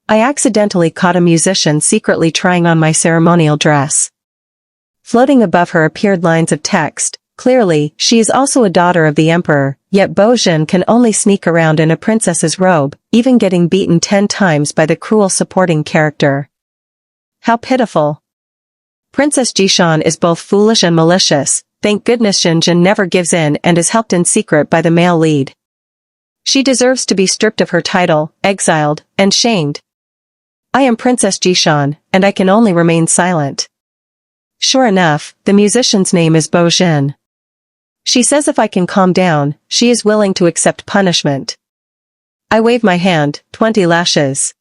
I accidentally caught a musician secretly trying on my ceremonial dress. Floating above her appeared lines of text. Clearly, she is also a daughter of the emperor, yet Bojin can only sneak around in a princess's robe, even getting beaten 10 times by the cruel supporting character. How pitiful. Princess Jishan is both foolish and malicious. Thank goodness Shinjin never gives in and is helped in secret by the male lead. She deserves to be stripped of her title, exiled, and shamed. I am Princess Jishan, and I can only remain silent. Sure enough, the musician's name is Bojin. She says if I can calm down, she is willing to accept punishment. I wave my hand, 20 lashes.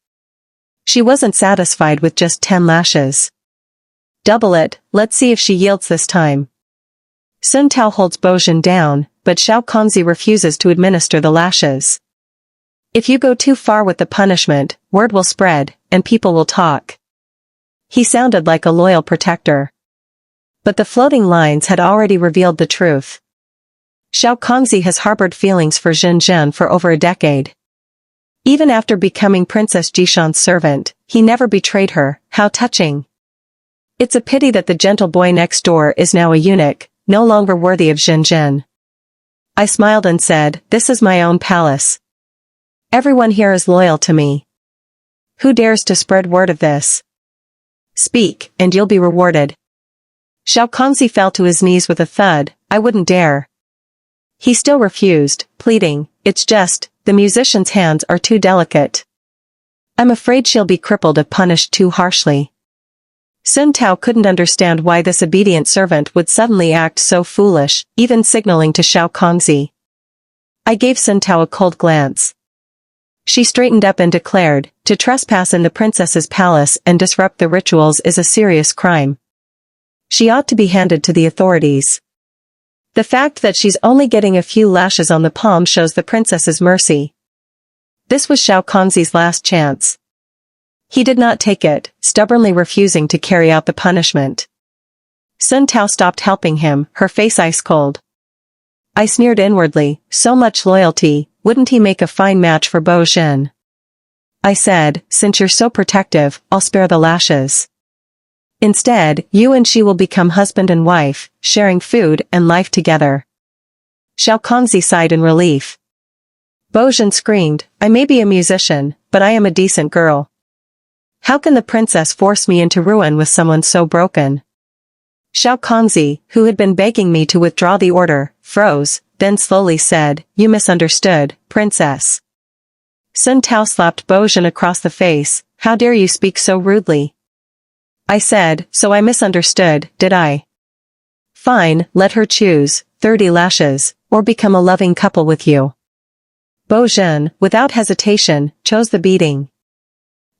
She wasn't satisfied with just 10 lashes. Double it, let's see if she yields this time. Sun Tao holds Bojin down, but Xiao Kongzi refuses to administer the lashes. If you go too far with the punishment, word will spread, and people will talk. He sounded like a loyal protector. But the floating lines had already revealed the truth. Xiao Kongzi has harbored feelings for Jinjin for over a decade. Even after becoming Princess Jishan's servant, he never betrayed her. How touching. It's a pity that the gentle boy next door is now a eunuch, no longer worthy of Jinjin. I smiled and said, this is my own palace. Everyone here is loyal to me. Who dares to spread word of this? Speak, and you'll be rewarded. Xiao Kongzi fell to his knees with a thud. I wouldn't dare. He still refused, pleading, it's just, the musician's hands are too delicate. I'm afraid she'll be crippled if punished too harshly. Sun Tao couldn't understand why this obedient servant would suddenly act so foolish, even signaling to Xiao Kongzi. I gave Sun Tao a cold glance. She straightened up and declared, to trespass in the princess's palace and disrupt the rituals is a serious crime. She ought to be handed to the authorities. The fact that she's only getting a few lashes on the palm shows the princess's mercy. This was Xiao Kongzi's last chance. He did not take it, stubbornly refusing to carry out the punishment. Sun Tao stopped helping him, her face ice cold. I sneered inwardly, so much loyalty, wouldn't he make a fine match for Bojin? I said, since you're so protective, I'll spare the lashes. Instead, you and she will become husband and wife, sharing food and life together. Xiao Kongzi sighed in relief. Bojin screamed, I may be a musician, but I am a decent girl. How can the princess force me into ruin with someone so broken? Xiao Kongzi, who had been begging me to withdraw the order, froze, then slowly said, you misunderstood, princess. Sun Tao slapped Bojin across the face, how dare you speak so rudely? I said, so I misunderstood, did I? Fine, let her choose, 30 lashes, or become a loving couple with you. Bojin, without hesitation, chose the beating.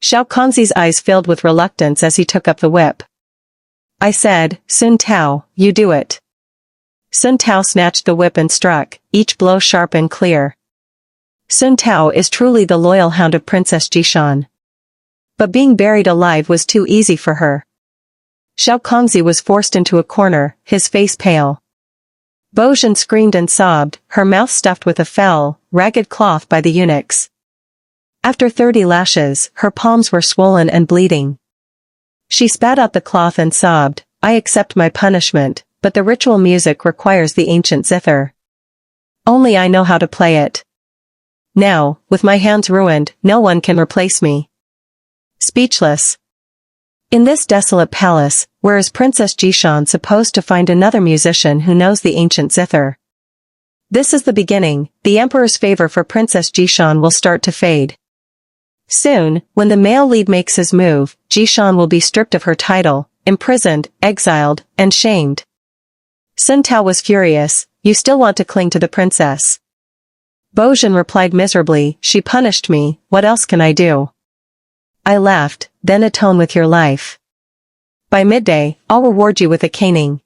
Xiao Kongzi's eyes filled with reluctance as he took up the whip. I said, Sun Tao, you do it. Sun Tao snatched the whip and struck, each blow sharp and clear. Sun Tao is truly the loyal hound of Princess Jishan. But being buried alive was too easy for her. Xiao Kongzi was forced into a corner, his face pale. Bojin screamed and sobbed, her mouth stuffed with a foul, ragged cloth by the eunuchs. After 30 lashes, her palms were swollen and bleeding. She spat out the cloth and sobbed, I accept my punishment, but the ritual music requires the ancient zither. Only I know how to play it. Now, with my hands ruined, no one can replace me. Speechless. In this desolate palace, where is Princess Jishan supposed to find another musician who knows the ancient zither? This is the beginning, the emperor's favor for Princess Jishan will start to fade. Soon, when the male lead makes his move, Jishan will be stripped of her title, imprisoned, exiled, and shamed. Sun Tao was furious, you still want to cling to the princess. Bojin replied miserably, she punished me, what else can I do? I laughed, then atone with your life. By midday, I'll reward you with a caning.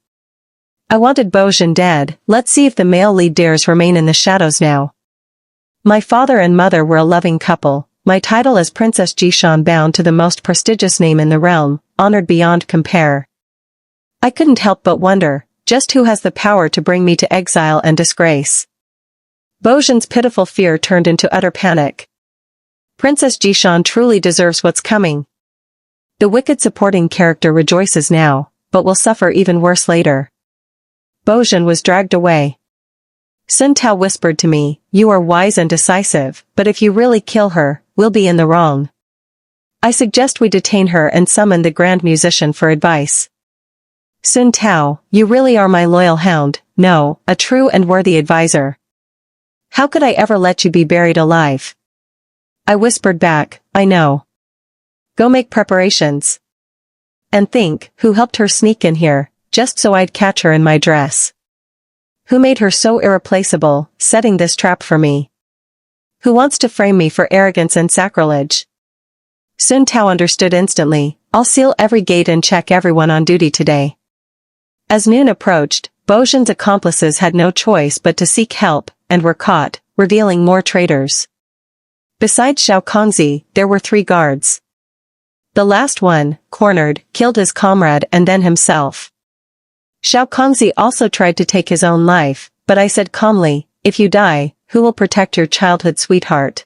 I wanted Bojin dead, let's see if the male lead dares remain in the shadows now. My father and mother were a loving couple, my title as Princess Jishan bound to the most prestigious name in the realm, honored beyond compare. I couldn't help but wonder, just who has the power to bring me to exile and disgrace? Bojin's pitiful fear turned into utter panic. Princess Jishan truly deserves what's coming. The wicked supporting character rejoices now, but will suffer even worse later. Bojin was dragged away. Sun Tao whispered to me, "You are wise and decisive, but if you really kill her, we'll be in the wrong. I suggest we detain her and summon the Grand Musician for advice." Sun Tao, you really are my loyal hound, no, a true and worthy advisor. How could I ever let you be buried alive? I whispered back, I know. Go make preparations. And think, who helped her sneak in here, just so I'd catch her in my dress? Who made her so irreplaceable, setting this trap for me? Who wants to frame me for arrogance and sacrilege? Sun Tao understood instantly. I'll seal every gate and check everyone on duty today. As noon approached, Bojin's accomplices had no choice but to seek help, and were caught, revealing more traitors. Besides Xiao Kongzi, there were 3 guards. The last one, cornered, killed his comrade and then himself. Xiao Kongzi also tried to take his own life, but I said calmly, if you die, who will protect your childhood sweetheart?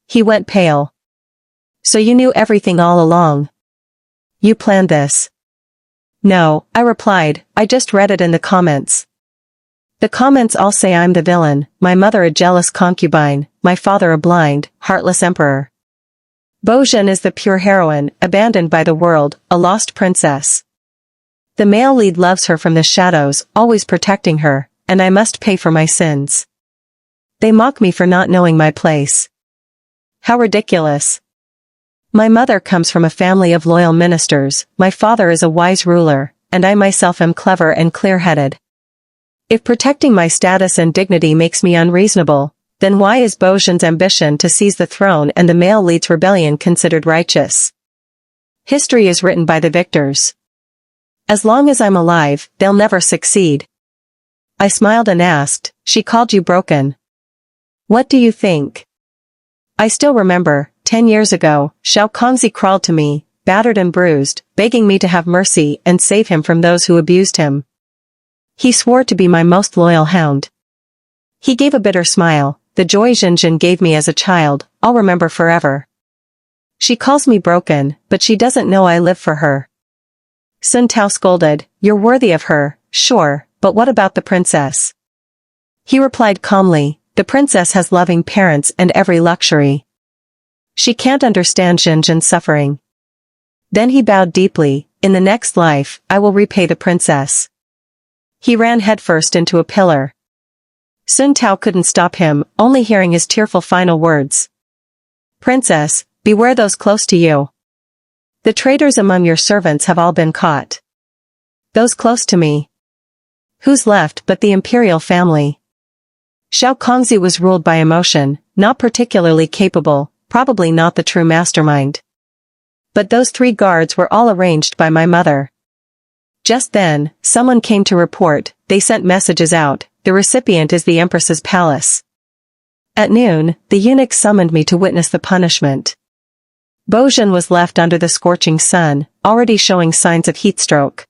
He went pale. So you knew everything all along? You planned this? No, I replied, I just read it in the comments. The comments all say I'm the villain, my mother a jealous concubine, my father a blind, heartless emperor. Bojin is the pure heroine, abandoned by the world, a lost princess. The male lead loves her from the shadows, always protecting her, and I must pay for my sins. They mock me for not knowing my place. How ridiculous. My mother comes from a family of loyal ministers, my father is a wise ruler, and I myself am clever and clear-headed. If protecting my status and dignity makes me unreasonable, then why is Bojin's ambition to seize the throne and the male lead's rebellion considered righteous? History is written by the victors. As long as I'm alive, they'll never succeed. I smiled and asked, she called you broken. What do you think? I still remember, 10 years ago, Xiao Kongzi crawled to me, battered and bruised, begging me to have mercy and save him from those who abused him. He swore to be my most loyal hound. He gave a bitter smile, the joy Jinjin gave me as a child, I'll remember forever. She calls me broken, but she doesn't know I live for her. Sun Tao scolded, you're worthy of her, sure, but what about the princess? He replied calmly, the princess has loving parents and every luxury. She can't understand Jinjin's suffering. Then he bowed deeply, in the next life, I will repay the princess. He ran headfirst into a pillar. Sun Tao couldn't stop him, only hearing his tearful final words. Princess, beware those close to you. The traitors among your servants have all been caught. Those close to me. Who's left but the imperial family? Xiao Kongzi was ruled by emotion, not particularly capable, probably not the true mastermind. But those 3 guards were all arranged by my mother. Just then, someone came to report, they sent messages out, the recipient is the Empress's palace. At noon, the eunuch summoned me to witness the punishment. Bojin was left under the scorching sun, already showing signs of heatstroke.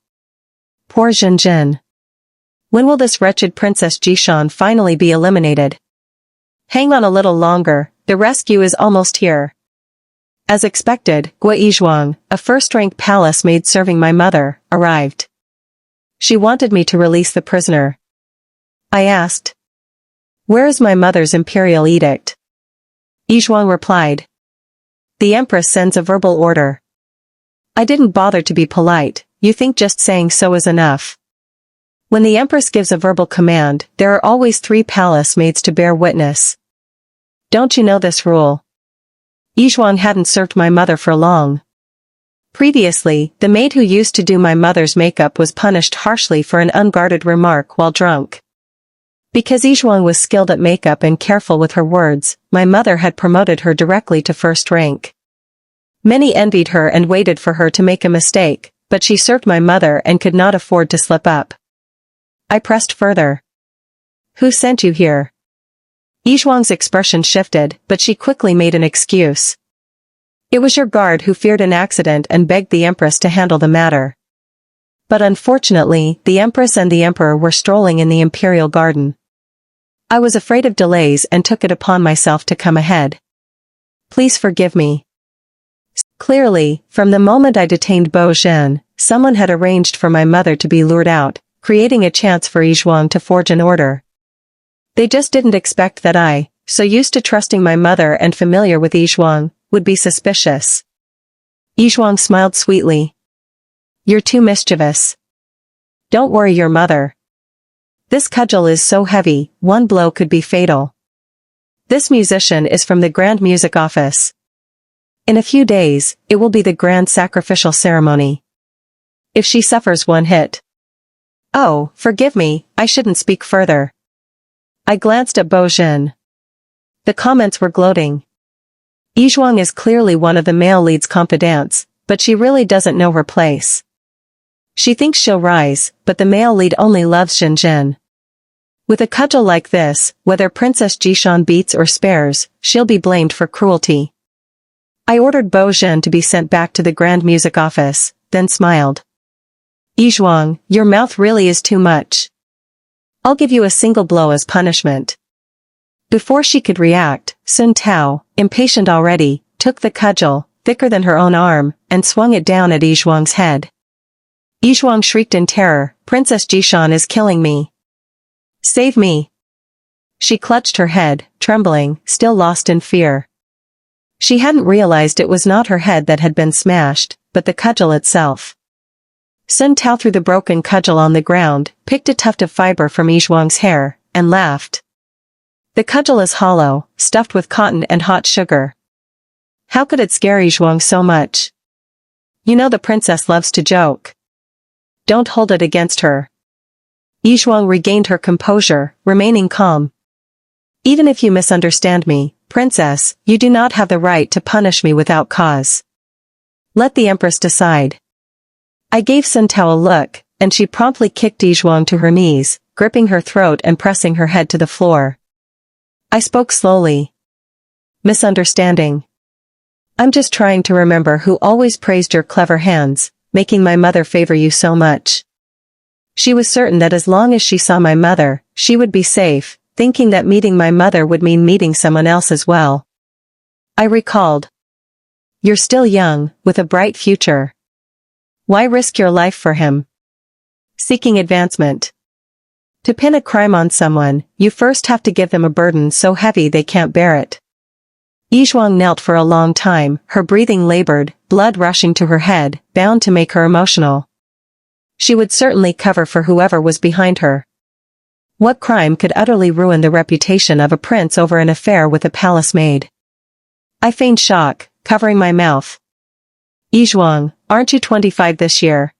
Poor Jinjin. When will this wretched Princess Jishan finally be eliminated? Hang on a little longer, the rescue is almost here. As expected, Gua Yizhuang, a first-rank palace maid serving my mother, arrived. She wanted me to release the prisoner. I asked, where is my mother's imperial edict? Yizhuang replied, the Empress sends a verbal order. I didn't bother to be polite, you think just saying so is enough. When the Empress gives a verbal command, there are always 3 palace maids to bear witness. Don't you know this rule? Yizhuang hadn't served my mother for long. Previously, the maid who used to do my mother's makeup was punished harshly for an unguarded remark while drunk. Because Yizhuang was skilled at makeup and careful with her words, my mother had promoted her directly to first rank. Many envied her and waited for her to make a mistake, but she served my mother and could not afford to slip up. I pressed further. Who sent you here? Yizhuang's expression shifted, but she quickly made an excuse. It was your guard who feared an accident and begged the Empress to handle the matter. But unfortunately, the Empress and the Emperor were strolling in the imperial garden. I was afraid of delays and took it upon myself to come ahead. Please forgive me. Clearly, from the moment I detained Bo Jin, someone had arranged for my mother to be lured out, creating a chance for Yizhuang to forge an order. They just didn't expect that I, so used to trusting my mother and familiar with Yizhuang, would be suspicious. Yizhuang smiled sweetly. You're too mischievous. Don't worry your mother. This cudgel is so heavy, one blow could be fatal. This musician is from the Grand Music Office. In a few days, it will be the grand sacrificial ceremony. If she suffers one hit. Oh, forgive me, I shouldn't speak further. I glanced at Bo Jin. The comments were gloating. Yizhuang is clearly one of the male lead's confidants, but she really doesn't know her place. She thinks she'll rise, but the male lead only loves Xinjin. With a cudgel like this, whether Princess Jishan beats or spares, she'll be blamed for cruelty. I ordered Bo Jin to be sent back to the Grand Music Office, then smiled. Yizhuang, your mouth really is too much. I'll give you a single blow as punishment. Before she could react, Sun Tao, impatient already, took the cudgel, thicker than her own arm, and swung it down at Yizhuang's head. Yizhuang shrieked in terror, Princess Jishan is killing me. Save me. She clutched her head, trembling, still lost in fear. She hadn't realized it was not her head that had been smashed, but the cudgel itself. Sun Tao threw the broken cudgel on the ground, picked a tuft of fiber from Yizhuang's hair, and laughed. The cudgel is hollow, stuffed with cotton and hot sugar. How could it scare Yizhuang so much? You know the princess loves to joke. Don't hold it against her. Yizhuang regained her composure, remaining calm. Even if you misunderstand me, princess, you do not have the right to punish me without cause. Let the empress decide. I gave Sun Tao a look, and she promptly kicked Yizhuang to her knees, gripping her throat and pressing her head to the floor. I spoke slowly. Misunderstanding. I'm just trying to remember who always praised your clever hands, making my mother favor you so much. She was certain that as long as she saw my mother, she would be safe, thinking that meeting my mother would mean meeting someone else as well. I recalled. You're still young, with a bright future. Why risk your life for him? Seeking advancement. To pin a crime on someone, you first have to give them a burden so heavy they can't bear it. Yizhuang knelt for a long time, her breathing labored, blood rushing to her head, bound to make her emotional. She would certainly cover for whoever was behind her. What crime could utterly ruin the reputation of a prince over an affair with a palace maid? I feigned shock, covering my mouth. Yizhuang, aren't you 25 this year?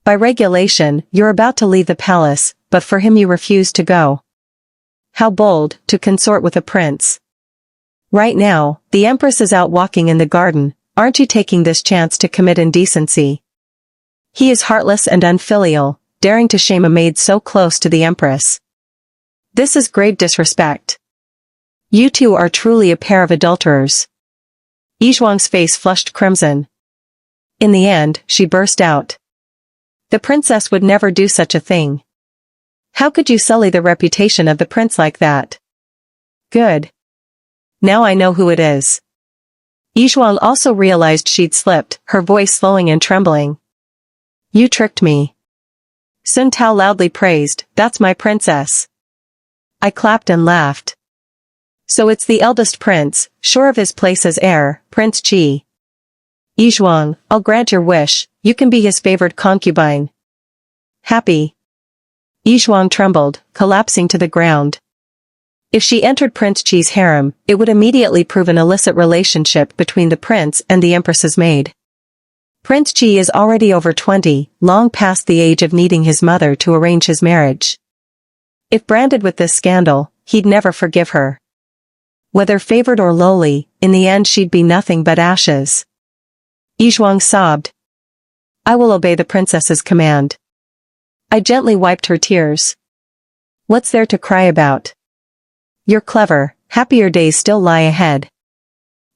By regulation, you're about to leave the palace, but for him you refuse to go. How bold, to consort with a prince. Right now, the empress is out walking in the garden, aren't you taking this chance to commit indecency? He is heartless and unfilial, daring to shame a maid so close to the empress. This is grave disrespect. You two are truly a pair of adulterers. Yizhuang's face flushed crimson. In the end, she burst out. The princess would never do such a thing. How could you sully the reputation of the prince like that? Good. Now I know who it is. Yizhuang also realized she'd slipped, her voice slowing and trembling. You tricked me. Sun Tao loudly praised, that's my princess. I clapped and laughed. So it's the eldest prince, sure of his place as heir, Prince Qi. Yizhuang, I'll grant your wish, you can be his favored concubine. Happy. Yizhuang trembled, collapsing to the ground. If she entered Prince Qi's harem, it would immediately prove an illicit relationship between the prince and the empress's maid. Prince Qi is already over 20, long past the age of needing his mother to arrange his marriage. If branded with this scandal, he'd never forgive her. Whether favored or lowly, in the end she'd be nothing but ashes. Yizhuang sobbed. I will obey the princess's command. I gently wiped her tears. What's there to cry about? You're clever, happier days still lie ahead.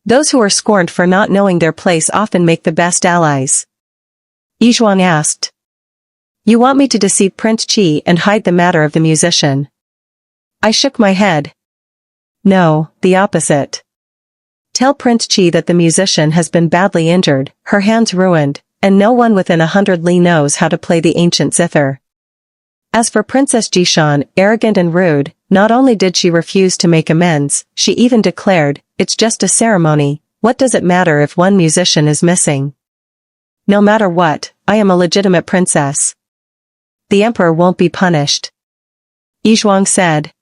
Those who are scorned for not knowing their place often make the best allies. Yizhuang asked. You want me to deceive Prince Qi and hide the matter of the musician? I shook my head. No, the opposite. Tell Prince Chi that the musician has been badly injured, her hands ruined, and no one within 100 li knows how to play the ancient zither. As for Princess Jishan, arrogant and rude, not only did she refuse to make amends, she even declared, "It's just a ceremony, what does it matter if one musician is missing? No matter what, I am a legitimate princess. The emperor won't be punished." Yizhuang said.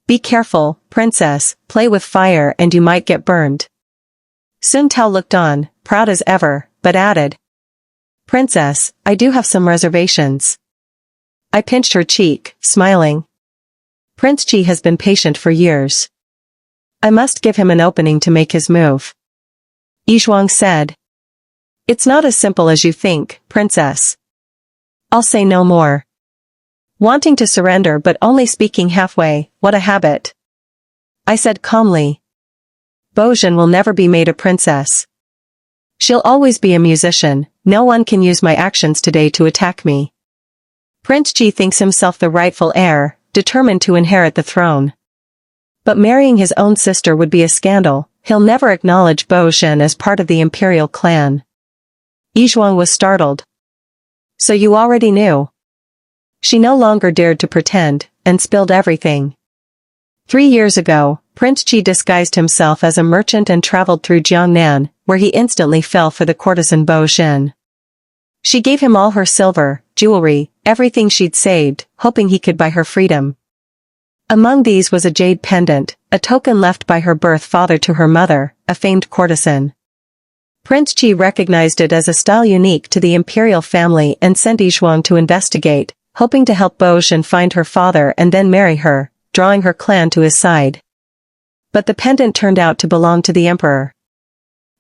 "Be careful, princess, play with fire and you might get burned." Sun Tao looked on, proud as ever, but added, "Princess, I do have some reservations." I pinched her cheek, smiling. Prince Chi has been patient for years. I must give him an opening to make his move. Yizhuang said. "It's not as simple as you think, princess." I'll say no more. Wanting to surrender but only speaking halfway, what a habit. I said calmly. Bojin will never be made a princess. She'll always be a musician, no one can use my actions today to attack me. Prince Chi thinks himself the rightful heir, determined to inherit the throne. But marrying his own sister would be a scandal, he'll never acknowledge Bojin as part of the imperial clan. Yizhuang was startled. So you already knew? She no longer dared to pretend, and spilled everything. 3 years ago, Prince Chi disguised himself as a merchant and traveled through Jiangnan, where he instantly fell for the courtesan Bojin. She gave him all her silver, jewelry, everything she'd saved, hoping he could buy her freedom. Among these was a jade pendant, a token left by her birth father to her mother, a famed courtesan. Prince Chi recognized it as a style unique to the imperial family and sent Yizhuang to investigate, hoping to help Bojin find her father and then marry her, drawing her clan to his side. But the pendant turned out to belong to the emperor.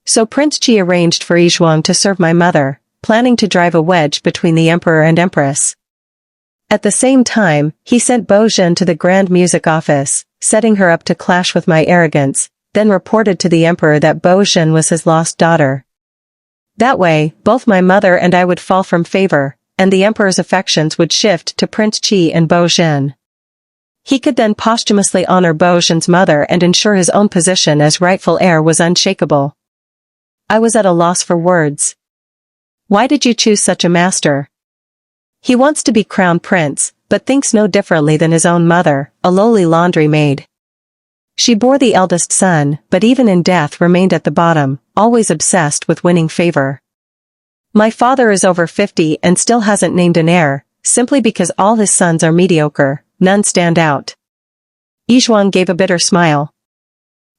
So Prince Chi arranged for Yizhuang to serve my mother, planning to drive a wedge between the emperor and empress. At the same time, he sent Bojin to the Grand Music Office, setting her up to clash with my arrogance, then reported to the emperor that Bojin was his lost daughter. That way, both my mother and I would fall from favor, and the emperor's affections would shift to Prince Chi and Bojin. He could then posthumously honor Bojin's mother and ensure his own position as rightful heir was unshakable. I was at a loss for words. Why did you choose such a master? He wants to be crown prince, but thinks no differently than his own mother, a lowly laundry maid. She bore the eldest son, but even in death remained at the bottom, always obsessed with winning favor. My father is over 50 and still hasn't named an heir, simply because all his sons are mediocre, none stand out. Yizhuang gave a bitter smile.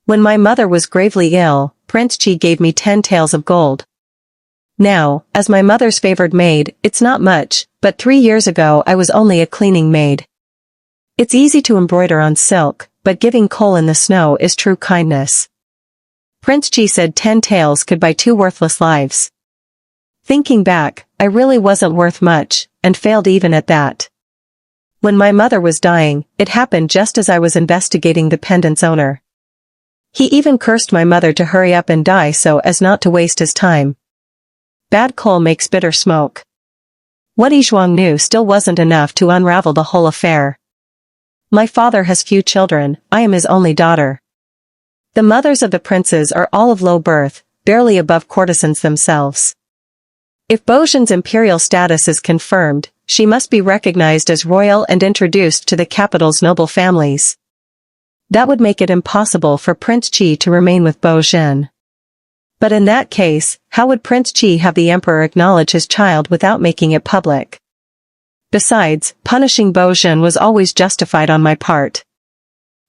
When my mother was gravely ill, Prince Chi gave me 10 taels of gold. Now, as my mother's favored maid, it's not much, but 3 years ago I was only a cleaning maid. It's easy to embroider on silk, but giving coal in the snow is true kindness. Prince Chi said 10 taels could buy 2 worthless lives. Thinking back, I really wasn't worth much, and failed even at that. When my mother was dying, it happened just as I was investigating the pendant's owner. He even cursed my mother to hurry up and die so as not to waste his time. Bad coal makes bitter smoke. What Yizhuang knew still wasn't enough to unravel the whole affair. My father has few children, I am his only daughter. The mothers of the princes are all of low birth, barely above courtesans themselves. If Bojin's imperial status is confirmed, she must be recognized as royal and introduced to the capital's noble families. That would make it impossible for Prince Chi to remain with Bojin. But in that case, how would Prince Chi have the emperor acknowledge his child without making it public? Besides, punishing Bojin was always justified on my part.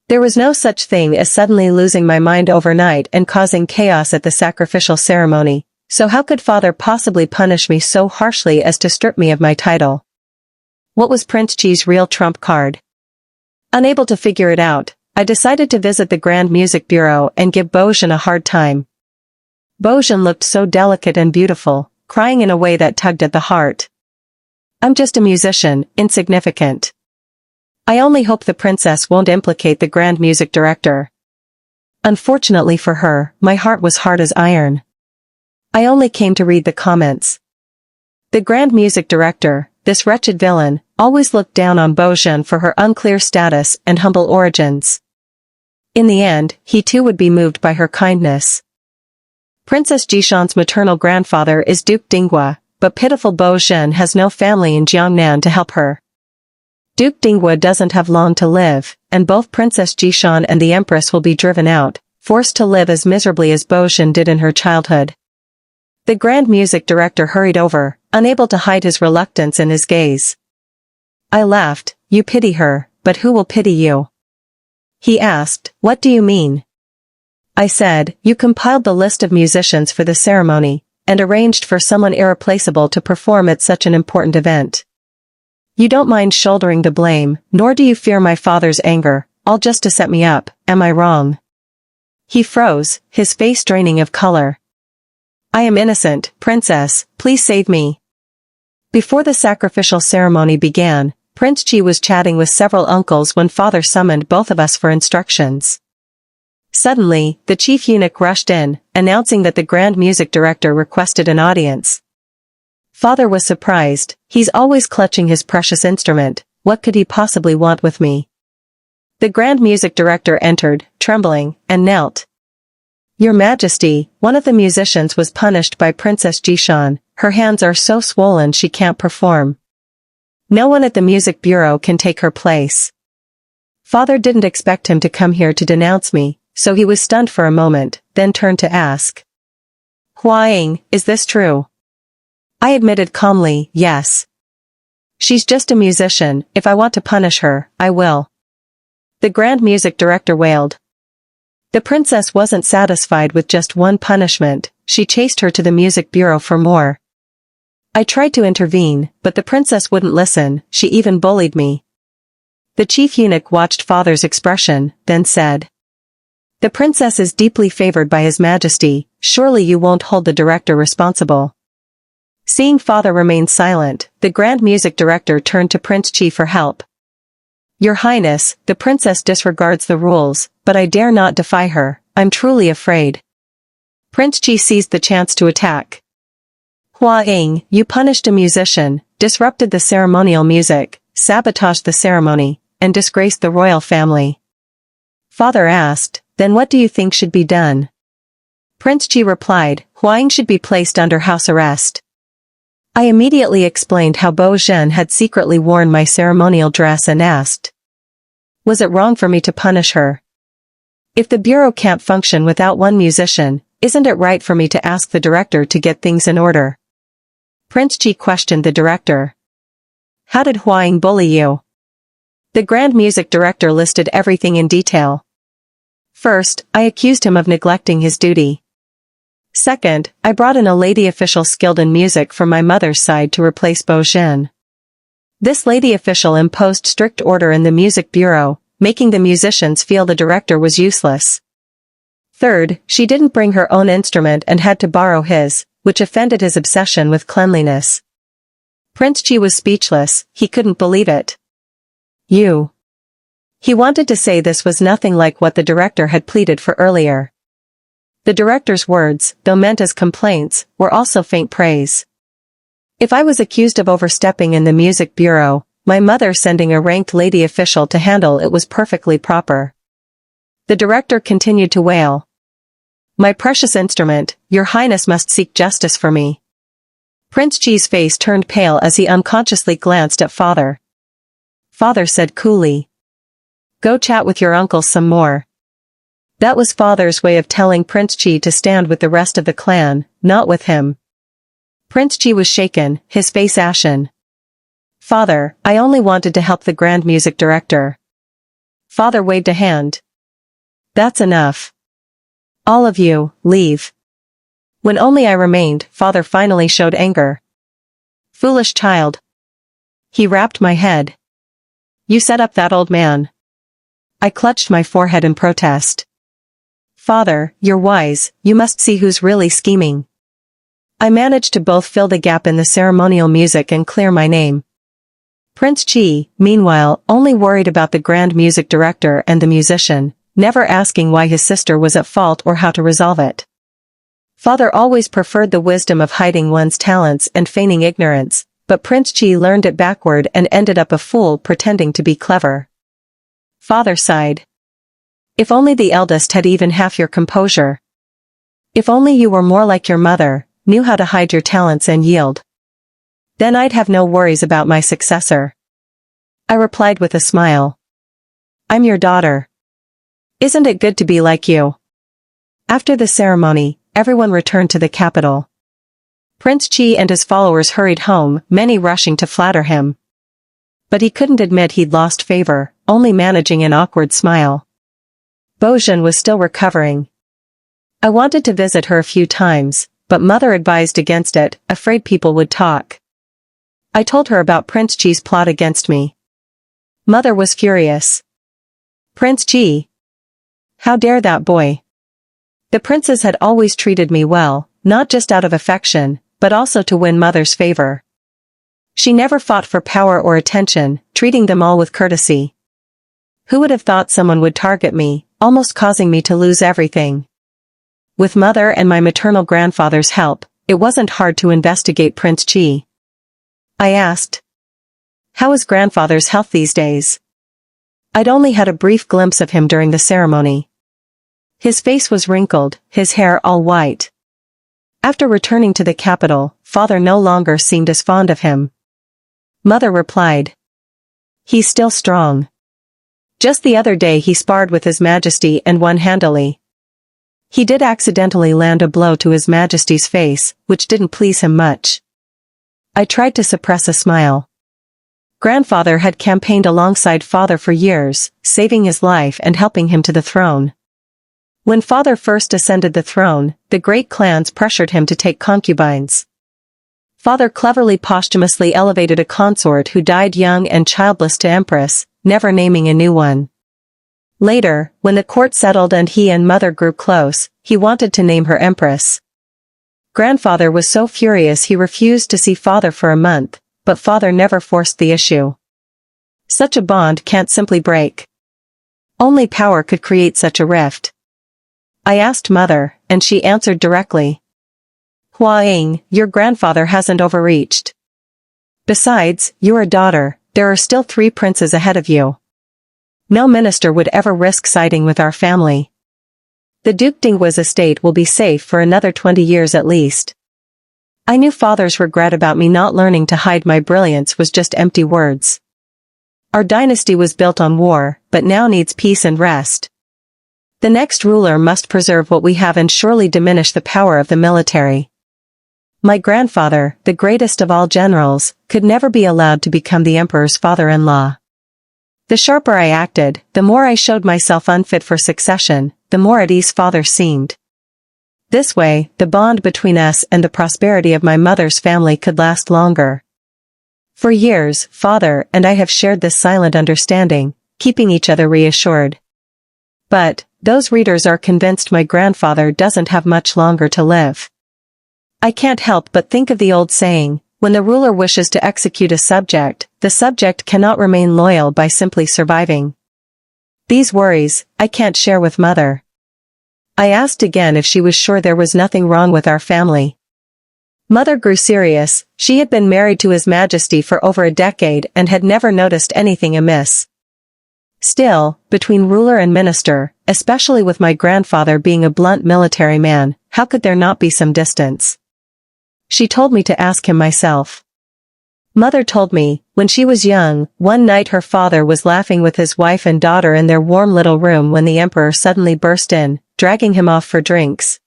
There was no such thing as suddenly losing my mind overnight and causing chaos at the sacrificial ceremony, so how could father possibly punish me so harshly as to strip me of my title? What was Prince Chi's real trump card? Unable to figure it out, I decided to visit the Grand Music Bureau and give Bojin a hard time. Bojin looked so delicate and beautiful, crying in a way that tugged at the heart. I'm just a musician, insignificant. I only hope the princess won't implicate the Grand Music Director. Unfortunately for her, my heart was hard as iron. I only came to read the comments. The Grand Music Director, this wretched villain, always looked down on Bojin for her unclear status and humble origins. In the end, he too would be moved by her kindness. Princess Jishan's maternal grandfather is Duke Dinghua, but pitiful Bo Zhen has no family in Jiangnan to help her. Duke Dinghua doesn't have long to live, and both Princess Jishan and the Empress will be driven out, forced to live as miserably as Bo Zhen did in her childhood. The Grand Music Director hurried over, unable to hide his reluctance in his gaze. I laughed. You pity her, but who will pity you? He asked, what do you mean? I said, you compiled the list of musicians for the ceremony, and arranged for someone irreplaceable to perform at such an important event. You don't mind shouldering the blame, nor do you fear my father's anger, all just to set me up, am I wrong? He froze, his face draining of color. I am innocent, princess, please save me. Before the sacrificial ceremony began, Prince Chi was chatting with several uncles when father summoned both of us for instructions. Suddenly, the chief eunuch rushed in, announcing that the Grand Music Director requested an audience. Father was surprised. He's always clutching his precious instrument. What could he possibly want with me? The Grand Music Director entered, trembling, and knelt. Your Majesty, one of the musicians was punished by Princess Jishan. Her hands are so swollen she can't perform. No one at the music bureau can take her place. Father didn't expect him to come here to denounce me, so he was stunned for a moment, then turned to ask. Huaying, is this true? I admitted calmly, yes. She's just a musician. If I want to punish her, I will. The Grand Music Director wailed. The princess wasn't satisfied with just one punishment, she chased her to the music bureau for more. I tried to intervene, but the princess wouldn't listen, she even bullied me. The chief eunuch watched father's expression, then said. The princess is deeply favored by His Majesty, surely you won't hold the director responsible. Seeing father remain silent, the Grand Music Director turned to Prince Chi for help. Your Highness, the princess disregards the rules, but I dare not defy her, I'm truly afraid. Prince Chi seized the chance to attack. Hua Ying, you punished a musician, disrupted the ceremonial music, sabotaged the ceremony, and disgraced the royal family. Father asked, then what do you think should be done? Prince Chi replied, Hua Ying should be placed under house arrest. I immediately explained how Bo Zhen had secretly worn my ceremonial dress and asked. Was it wrong for me to punish her? If the bureau can't function without one musician, isn't it right for me to ask the director to get things in order? Prince Chi questioned the director. How did Hua Ying bully you? The Grand Music Director listed everything in detail. First, I accused him of neglecting his duty. Second, I brought in a lady official skilled in music from my mother's side to replace Bo Zhen. This lady official imposed strict order in the music bureau, making the musicians feel the director was useless. Third, she didn't bring her own instrument and had to borrow his, which offended his obsession with cleanliness. Prince Chi was speechless, he couldn't believe it. You. He wanted to say this was nothing like what the director had pleaded for earlier. The director's words, though meant as complaints, were also faint praise. If I was accused of overstepping in the music bureau, my mother sending a ranked lady official to handle it was perfectly proper. The director continued to wail. My precious instrument, your highness must seek justice for me. Prince Chi's face turned pale as he unconsciously glanced at father. Father said coolly. Go chat with your uncle some more. That was father's way of telling Prince Chi to stand with the rest of the clan, not with him. Prince Chi was shaken, his face ashen. Father, I only wanted to help the Grand Music Director. Father waved a hand. That's enough. All of you, leave. When only I remained, father finally showed anger. Foolish child. He rapped my head. You set up that old man. I clutched my forehead in protest. Father, you're wise, you must see who's really scheming. I managed to both fill the gap in the ceremonial music and clear my name. Prince Chi, meanwhile, only worried about the Grand Music Director and the musician, never asking why his sister was at fault or how to resolve it. Father always preferred the wisdom of hiding one's talents and feigning ignorance, but Prince Chi learned it backward and ended up a fool pretending to be clever. Father sighed. If only the eldest had even half your composure. If only you were more like your mother, knew how to hide your talents and yield. Then I'd have no worries about my successor. I replied with a smile. I'm your daughter. Isn't it good to be like you? After the ceremony, everyone returned to the capital. Prince Chi and his followers hurried home, many rushing to flatter him. But he couldn't admit he'd lost favor, only managing an awkward smile. Bojun was still recovering. I wanted to visit her a few times, but mother advised against it, afraid people would talk. I told her about Prince Chi's plot against me. Mother was furious. Prince Chi? How dare that boy? The princess had always treated me well, not just out of affection, but also to win mother's favor. She never fought for power or attention, treating them all with courtesy. Who would have thought someone would target me, almost causing me to lose everything? With mother and my maternal grandfather's help, it wasn't hard to investigate Prince Chi. I asked, how is grandfather's health these days? I'd only had a brief glimpse of him during the ceremony. His face was wrinkled, his hair all white. After returning to the capital, father no longer seemed as fond of him. Mother replied, he's still strong. Just the other day he sparred with His Majesty and won handily. He did accidentally land a blow to His Majesty's face, which didn't please him much. I tried to suppress a smile. Grandfather had campaigned alongside father for years, saving his life and helping him to the throne. When father first ascended the throne, the great clans pressured him to take concubines. Father cleverly posthumously elevated a consort who died young and childless to empress, never naming a new one. Later, when the court settled and he and mother grew close, he wanted to name her empress. Grandfather was so furious he refused to see father for a month, but father never forced the issue. Such a bond can't simply break. Only power could create such a rift. I asked mother, and she answered directly. Hua Ying, your grandfather hasn't overreached. Besides, you're a daughter, there are still 3 princes ahead of you. No minister would ever risk siding with our family. The Duke Dinghua's estate will be safe for another 20 years at least. I knew father's regret about me not learning to hide my brilliance was just empty words. Our dynasty was built on war, but now needs peace and rest. The next ruler must preserve what we have and surely diminish the power of the military. My grandfather, the greatest of all generals, could never be allowed to become the emperor's father-in-law. The sharper I acted, the more I showed myself unfit for succession, the more at ease father seemed. This way, the bond between us and the prosperity of my mother's family could last longer. For years, father and I have shared this silent understanding, keeping each other reassured. But, those readers are convinced my grandfather doesn't have much longer to live. I can't help but think of the old saying, when the ruler wishes to execute a subject, the subject cannot remain loyal by simply surviving. These worries, I can't share with mother. I asked again if she was sure there was nothing wrong with our family. Mother grew serious. She had been married to His Majesty for over a decade and had never noticed anything amiss. Still, between ruler and minister, especially with my grandfather being a blunt military man, how could there not be some distance? She told me to ask him myself. Mother told me, when she was young, one night her father was laughing with his wife and daughter in their warm little room when the emperor suddenly burst in, dragging him off for drinks.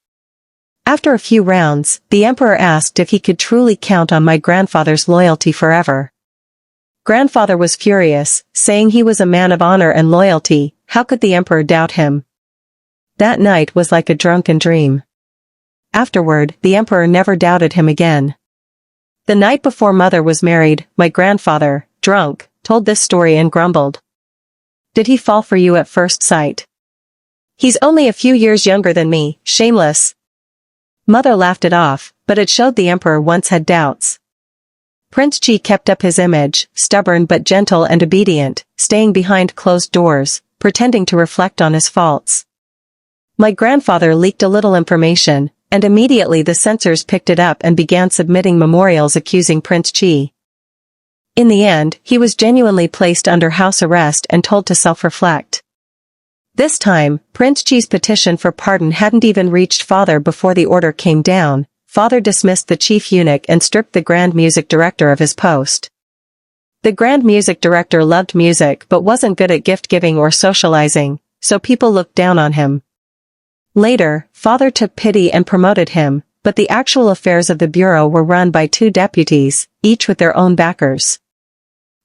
After a few rounds, the emperor asked if he could truly count on my grandfather's loyalty forever. Grandfather was furious, saying he was a man of honor and loyalty. How could the emperor doubt him? That night was like a drunken dream. Afterward, the emperor never doubted him again. The night before mother was married, my grandfather, drunk, told this story and grumbled. Did he fall for you at first sight? He's only a few years younger than me, shameless. Mother laughed it off, but it showed the emperor once had doubts. Prince Chi kept up his image, stubborn but gentle and obedient, staying behind closed doors, pretending to reflect on his faults. My grandfather leaked a little information, and immediately the censors picked it up and began submitting memorials accusing Prince Chi. In the end, he was genuinely placed under house arrest and told to self-reflect. This time, Prince Chi's petition for pardon hadn't even reached Father before the order came down. Father dismissed the chief eunuch and stripped the Grand Music Director of his post. The Grand Music Director loved music but wasn't good at gift-giving or socializing, so people looked down on him. Later, Father took pity and promoted him, but the actual affairs of the bureau were run by 2 deputies, each with their own backers.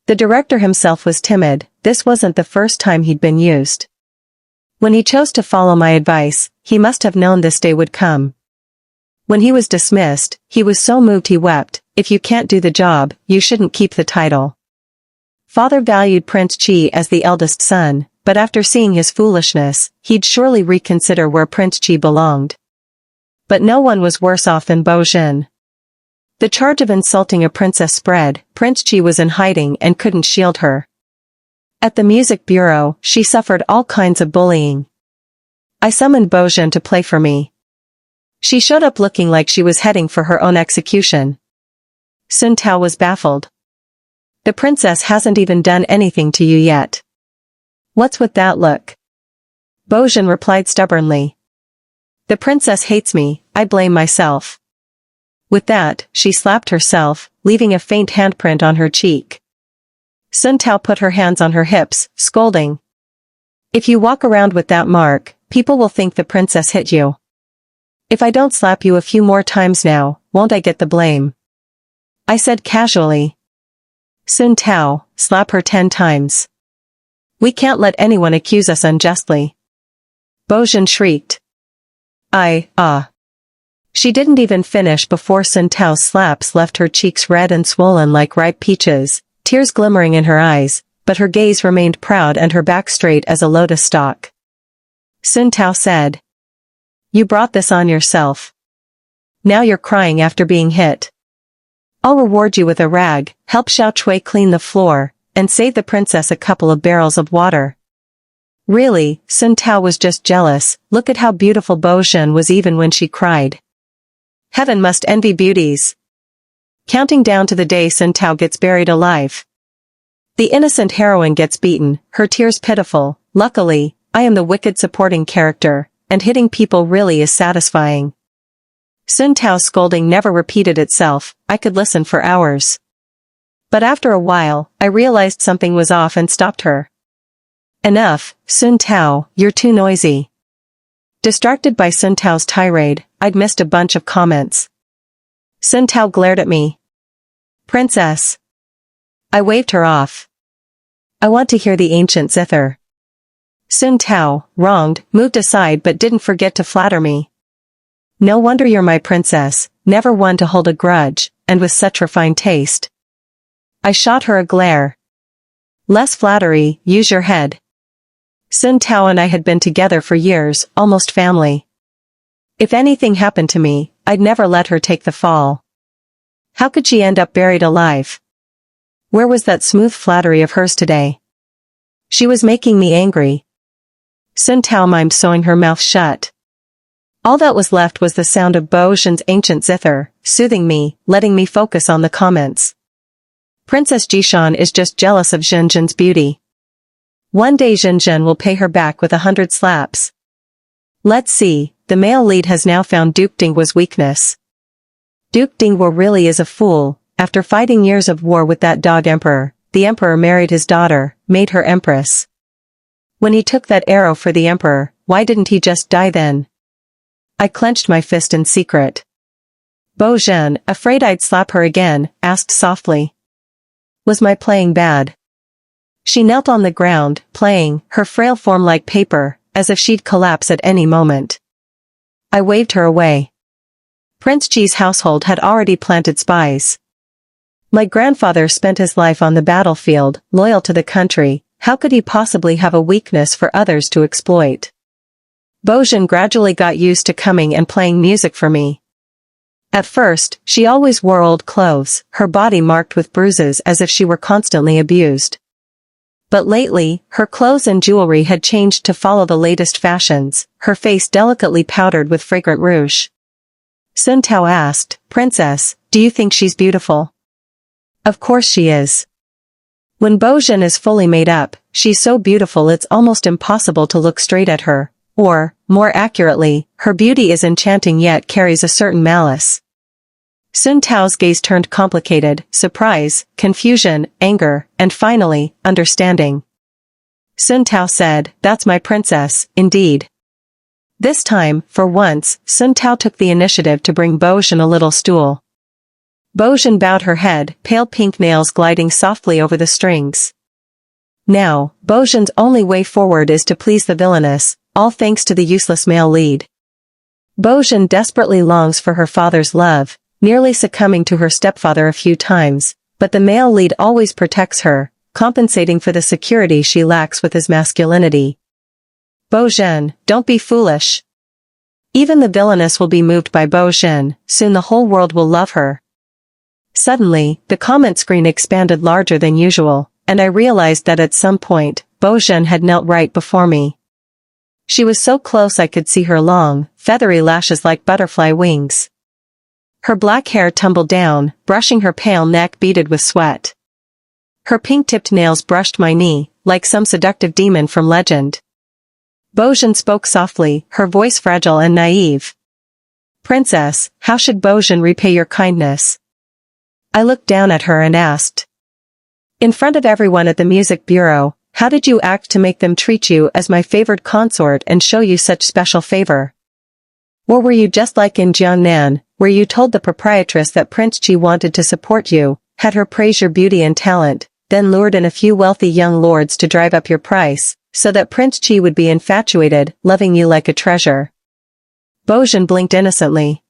The director himself was timid. This wasn't the first time he'd been used. When he chose to follow my advice, he must have known this day would come. When he was dismissed, he was so moved he wept. If you can't do the job, you shouldn't keep the title. Father valued Prince Chi as the eldest son, but after seeing his foolishness, he'd surely reconsider where Prince Chi belonged. But no one was worse off than Bo Jin. The charge of insulting a princess spread. Prince Chi was in hiding and couldn't shield her. At the music bureau, she suffered all kinds of bullying. I summoned Bo Jin to play for me. She showed up looking like she was heading for her own execution. Sun Tao was baffled. The princess hasn't even done anything to you yet. What's with that look? Bo Jin replied stubbornly. The princess hates me, I blame myself. With that, she slapped herself, leaving a faint handprint on her cheek. Sun Tao put her hands on her hips, scolding. If you walk around with that mark, people will think the princess hit you. If I don't slap you a few more times now, won't I get the blame? I said casually. Sun Tao, slap her 10 times. We can't let anyone accuse us unjustly. Bo Jin shrieked. She didn't even finish before Sun Tao's slaps left her cheeks red and swollen like ripe peaches, tears glimmering in her eyes, but her gaze remained proud and her back straight as a lotus stalk. Sun Tao said. You brought this on yourself. Now you're crying after being hit. I'll reward you with a rag, help Xiao Chui clean the floor, and save the princess a couple of barrels of water. Really, Sun Tao was just jealous. Look at how beautiful Bo Jin was even when she cried. Heaven must envy beauties. Counting down to the day Sun Tao gets buried alive. The innocent heroine gets beaten, her tears pitiful. Luckily, I am the wicked supporting character, and hitting people really is satisfying. Sun Tao's scolding never repeated itself. I could listen for hours. But after a while, I realized something was off and stopped her. Enough, Sun Tao, you're too noisy. Distracted by Sun Tao's tirade, I'd missed a bunch of comments. Sun Tao glared at me. Princess. I waved her off. I want to hear the ancient zither. Sun Tao, wronged, moved aside but didn't forget to flatter me. No wonder you're my princess, never one to hold a grudge, and with such refined taste. I shot her a glare. Less flattery, use your head. Sun Tao and I had been together for years, almost family. If anything happened to me, I'd never let her take the fall. How could she end up buried alive? Where was that smooth flattery of hers today? She was making me angry. Sun Tao mimed sewing her mouth shut. All that was left was the sound of Bo Jin's ancient zither, soothing me, letting me focus on the comments. Princess Jishan is just jealous of Jin's beauty. One day Jin will pay her back with 100 slaps. Let's see, the male lead has now found Duke Dinghuo's weakness. Duke Dinghuo really is a fool. After fighting years of war with that dog emperor, the emperor married his daughter, made her empress. When he took that arrow for the emperor, why didn't he just die then? I clenched my fist in secret. Bo Jin, afraid I'd slap her again, asked softly. Was my playing bad? She knelt on the ground, playing, her frail form like paper, as if she'd collapse at any moment. I waved her away. Prince Chi's household had already planted spies. My grandfather spent his life on the battlefield, loyal to the country. How could he possibly have a weakness for others to exploit? Bo Jin gradually got used to coming and playing music for me. At first, she always wore old clothes, her body marked with bruises as if she were constantly abused. But lately, her clothes and jewelry had changed to follow the latest fashions, her face delicately powdered with fragrant rouge. Sun Tao asked, Princess, do you think she's beautiful? Of course she is. When Bojin is fully made up, she's so beautiful it's almost impossible to look straight at her, or, more accurately, her beauty is enchanting yet carries a certain malice. Sun Tao's gaze turned complicated, surprise, confusion, anger, and finally, understanding. Sun Tao said, "That's my princess, indeed." This time, for once, Sun Tao took the initiative to bring Bojin a little stool. Bojin bowed her head, pale pink nails gliding softly over the strings. Now, Bojin's only way forward is to please the villainess, all thanks to the useless male lead. Bojin desperately longs for her father's love, nearly succumbing to her stepfather a few times, but the male lead always protects her, compensating for the security she lacks with his masculinity. Bojin, don't be foolish. Even the villainess will be moved by Bojin, soon the whole world will love her. Suddenly, the comment screen expanded larger than usual, and I realized that at some point, Bojin had knelt right before me. She was so close I could see her long, feathery lashes like butterfly wings. Her black hair tumbled down, brushing her pale neck beaded with sweat. Her pink-tipped nails brushed my knee, like some seductive demon from legend. Bojin spoke softly, her voice fragile and naive. "Princess, how should Bojin repay your kindness?" I looked down at her and asked. "In front of everyone at the music bureau, how did you act to make them treat you as my favored consort and show you such special favor? Or were you just like in Jiangnan, where you told the proprietress that Prince Chi wanted to support you, had her praise your beauty and talent, then lured in a few wealthy young lords to drive up your price, so that Prince Chi would be infatuated, loving you like a treasure?" Bojin blinked innocently.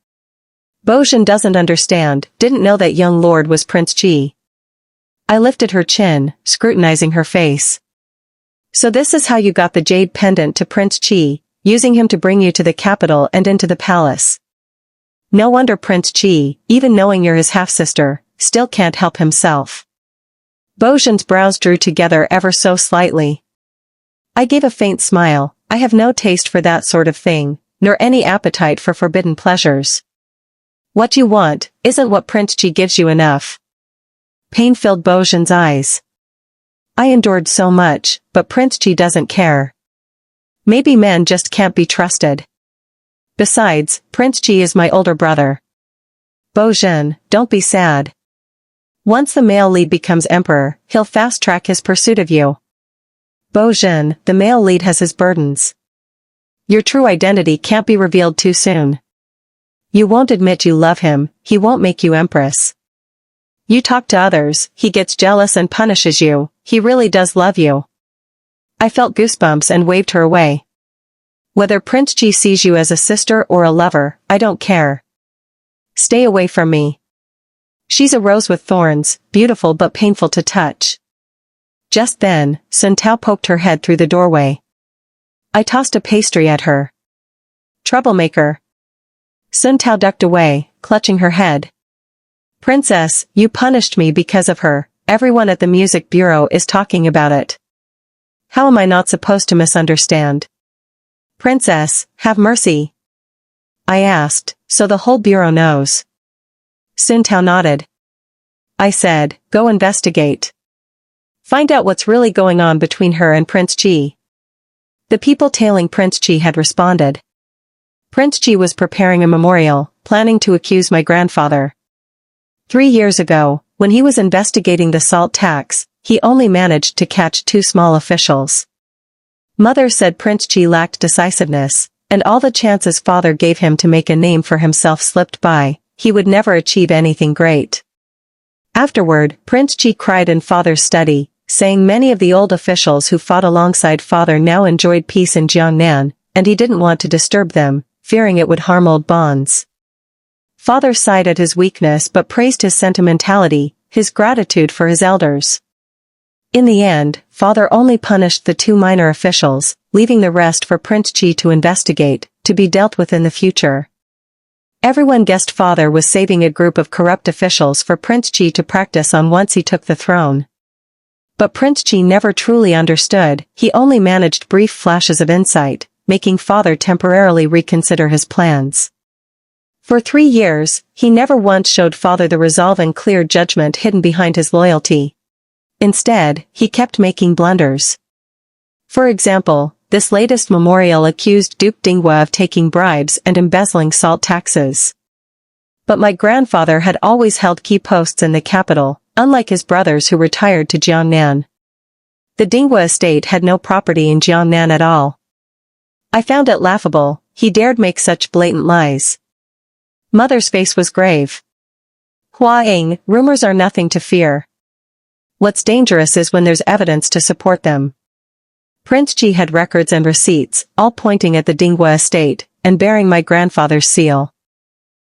Bojin doesn't understand, didn't know that young lord was Prince Chi. I lifted her chin, scrutinizing her face. "So this is how you got the jade pendant to Prince Chi, using him to bring you to the capital and into the palace. No wonder Prince Chi, even knowing you're his half-sister, still can't help himself." Bojin's brows drew together ever so slightly. I gave a faint smile. I have no taste for that sort of thing, nor any appetite for forbidden pleasures. "What you want, isn't what Prince Chi gives you enough?" Pain filled Bojin's eyes. "I endured so much, but Prince Chi doesn't care. Maybe men just can't be trusted. Besides, Prince Chi is my older brother." "Bojin, don't be sad. Once the male lead becomes emperor, he'll fast-track his pursuit of you." "Bojin, the male lead has his burdens. Your true identity can't be revealed too soon. You won't admit you love him, he won't make you empress. You talk to others, he gets jealous and punishes you, he really does love you." I felt goosebumps and waved her away. "Whether Prince Chi sees you as a sister or a lover, I don't care. Stay away from me. She's a rose with thorns, beautiful but painful to touch." Just then, Sun Tao poked her head through the doorway. I tossed a pastry at her. "Troublemaker." Sun Tao ducked away, clutching her head. "Princess, you punished me because of her, everyone at the music bureau is talking about it. How am I not supposed to misunderstand?" "Princess, have mercy." I asked, "So the whole bureau knows?" Sun Tao nodded. I said, "Go investigate. Find out what's really going on between her and Prince Chi." The people tailing Prince Chi had responded. Prince Chi was preparing a memorial, planning to accuse my grandfather. 3 years ago, when he was investigating the salt tax, he only managed to catch 2 small officials. Mother said Prince Chi lacked decisiveness, and all the chances father gave him to make a name for himself slipped by, he would never achieve anything great. Afterward, Prince Chi cried in father's study, saying many of the old officials who fought alongside father now enjoyed peace in Jiangnan, and he didn't want to disturb them, fearing it would harm old bonds. Father sighed at his weakness but praised his sentimentality, his gratitude for his elders. In the end, father only punished the 2 minor officials, leaving the rest for Prince Chi to investigate, to be dealt with in the future. Everyone guessed father was saving a group of corrupt officials for Prince Chi to practice on once he took the throne. But Prince Chi never truly understood, he only managed brief flashes of insight, making father temporarily reconsider his plans. For 3 years, he never once showed father the resolve and clear judgment hidden behind his loyalty. Instead, he kept making blunders. For example, this latest memorial accused Duke Dingwa of taking bribes and embezzling salt taxes. But my grandfather had always held key posts in the capital, unlike his brothers who retired to Jiangnan. The Dingwa estate had no property in Jiangnan at all. I found it laughable, he dared make such blatant lies. Mother's face was grave. Hua Ying, rumors are nothing to fear. What's dangerous is when there's evidence to support them. Prince Ji had records and receipts, all pointing at the Dingwa estate, and bearing my grandfather's seal.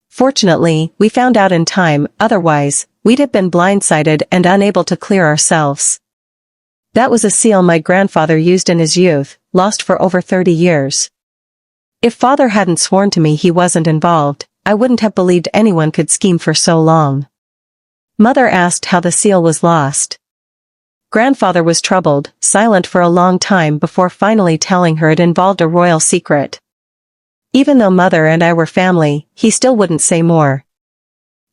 Fortunately, we found out in time, otherwise, we'd have been blindsided and unable to clear ourselves. That was a seal my grandfather used in his youth, lost for over 30 years. If father hadn't sworn to me he wasn't involved, I wouldn't have believed anyone could scheme for so long. Mother asked how the seal was lost. Grandfather was troubled, silent for a long time before finally telling her it involved a royal secret. Even though mother and I were family, he still wouldn't say more.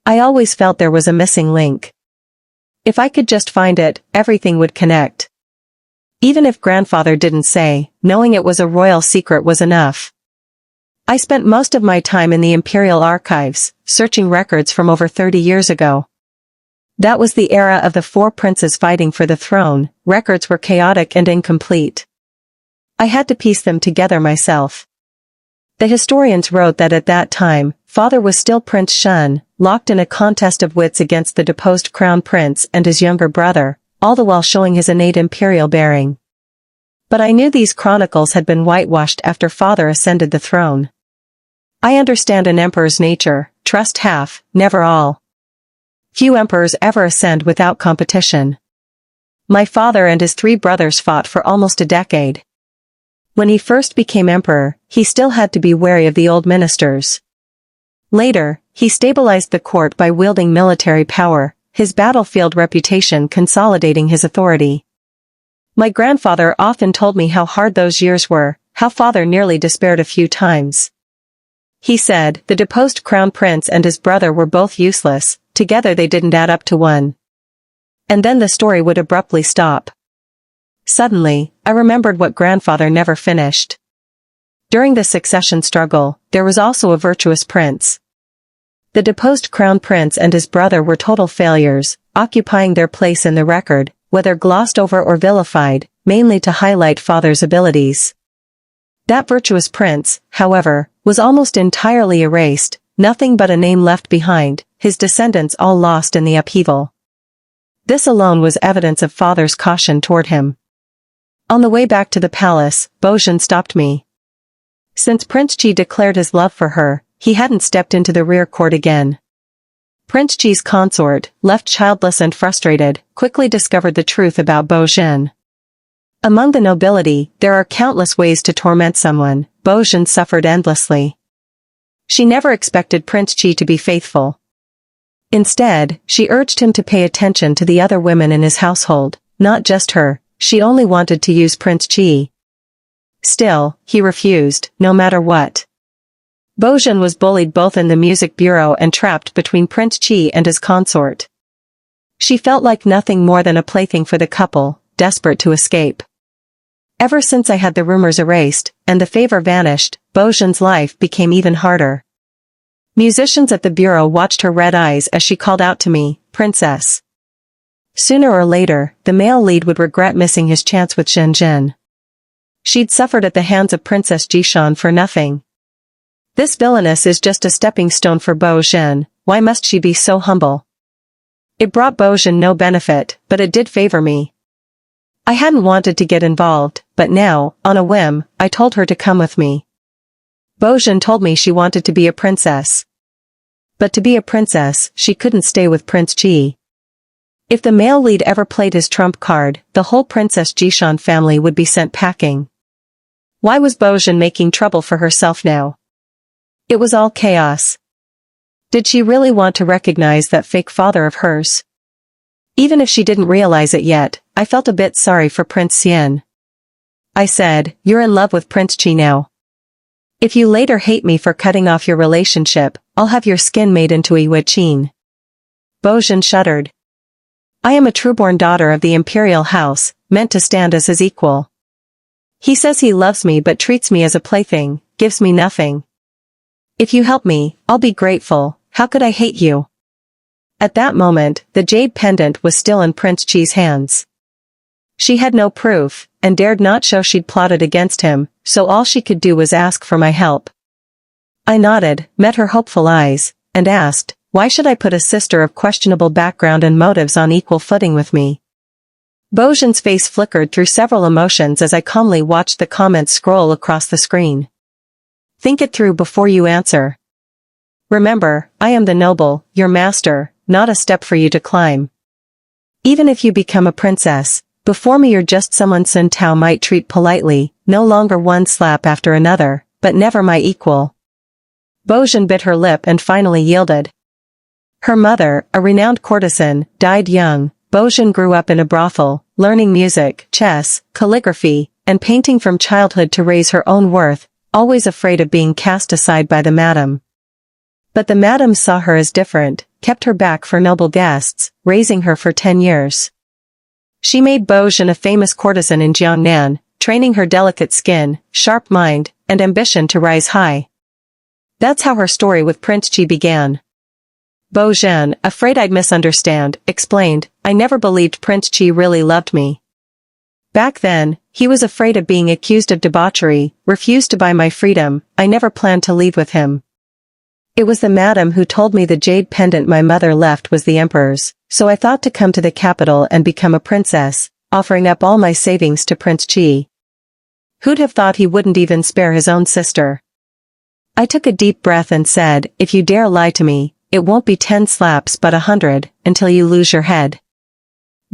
I always felt there was a missing link. If I could just find it, everything would connect. Even if grandfather didn't say, knowing it was a royal secret was enough. I spent most of my time in the Imperial Archives, searching records from over 30 years ago. That was the era of the four princes fighting for the throne. Records were chaotic and incomplete. I had to piece them together myself. The historians wrote that at that time, father was still Prince Shun, locked in a contest of wits against the deposed crown prince and his younger brother, all the while showing his innate imperial bearing. But I knew these chronicles had been whitewashed after father ascended the throne. I understand an emperor's nature, trust half, never all. Few emperors ever ascend without competition. My father and his three brothers fought for almost a decade. When he first became emperor, he still had to be wary of the old ministers. Later, he stabilized the court by wielding military power, his battlefield reputation consolidating his authority. My grandfather often told me how hard those years were, how father nearly despaired a few times. He said, the deposed crown prince and his brother were both useless, together they didn't add up to one. And then the story would abruptly stop. Suddenly, I remembered what grandfather never finished. During the succession struggle, there was also a virtuous prince. The deposed crown prince and his brother were total failures, occupying their place in the record, whether glossed over or vilified, mainly to highlight father's abilities. That virtuous prince, however, was almost entirely erased, nothing but a name left behind, his descendants all lost in the upheaval. This alone was evidence of father's caution toward him. On the way back to the palace, Bojin stopped me. Since Prince Ji declared his love for her, he hadn't stepped into the rear court again. Prince Ji's consort, left childless and frustrated, quickly discovered the truth about Bojin. Among the nobility, there are countless ways to torment someone. Bojin suffered endlessly. She never expected Prince Ji to be faithful. Instead, she urged him to pay attention to the other women in his household, not just her. She only wanted to use Prince Ji. Still, he refused, no matter what. Bojin was bullied both in the music bureau and trapped between Prince Ji and his consort. She felt like nothing more than a plaything for the couple, desperate to escape. Ever since I had the rumors erased, and the favor vanished, Bojin's life became even harder. Musicians at the bureau watched her red eyes as she called out to me, "Princess." Sooner or later, the male lead would regret missing his chance with Shenzhen. She'd suffered at the hands of Princess Jishan for nothing. This villainess is just a stepping stone for Bojin. Why must she be so humble? It brought Bojin no benefit, but it did favor me. I hadn't wanted to get involved, but now, on a whim, I told her to come with me. Bojin told me she wanted to be a princess. But to be a princess, she couldn't stay with Prince Ji. If the male lead ever played his trump card, the whole Princess Jishan family would be sent packing. Why was Bojin making trouble for herself now? It was all chaos. Did she really want to recognize that fake father of hers? Even if she didn't realize it yet, I felt a bit sorry for Prince Xian. I said, "You're in love with Prince Ji now. If you later hate me for cutting off your relationship, I'll have your skin made into a yuqin." Bojin shuddered. I am a trueborn daughter of the imperial house, meant to stand as his equal. He says he loves me but treats me as a plaything, gives me nothing. If you help me, I'll be grateful. How could I hate you? At that moment, the jade pendant was still in Prince Chi's hands. She had no proof, and dared not show she'd plotted against him, so all she could do was ask for my help. I nodded, met her hopeful eyes, and asked, why should I put a sister of questionable background and motives on equal footing with me? Bojan's face flickered through several emotions as I calmly watched the comments scroll across the screen. Think it through before you answer. Remember, I am the noble, your master, not a step for you to climb. Even if you become a princess, before me you're just someone Sun Tao might treat politely, no longer one slap after another, but never my equal. Bojan bit her lip and finally yielded. Her mother, a renowned courtesan, died young. Bojan grew up in a brothel, learning music, chess, calligraphy, and painting from childhood to raise her own worth, always afraid of being cast aside by the madam. But the madam saw her as different, kept her back for noble guests, raising her for 10 years. She made Bojan a famous courtesan in Jiangnan, training her delicate skin, sharp mind, and ambition to rise high. That's how her story with Prince Chi began. Bojan, afraid I'd misunderstand, explained, I never believed Prince Chi really loved me. Back then, he was afraid of being accused of debauchery, refused to buy my freedom. I never planned to leave with him. It was the madam who told me the jade pendant my mother left was the emperor's, so I thought to come to the capital and become a princess, offering up all my savings to Prince Chi. Who'd have thought he wouldn't even spare his own sister? I took a deep breath and said, if you dare lie to me, it won't be 10 slaps but 100, until you lose your head.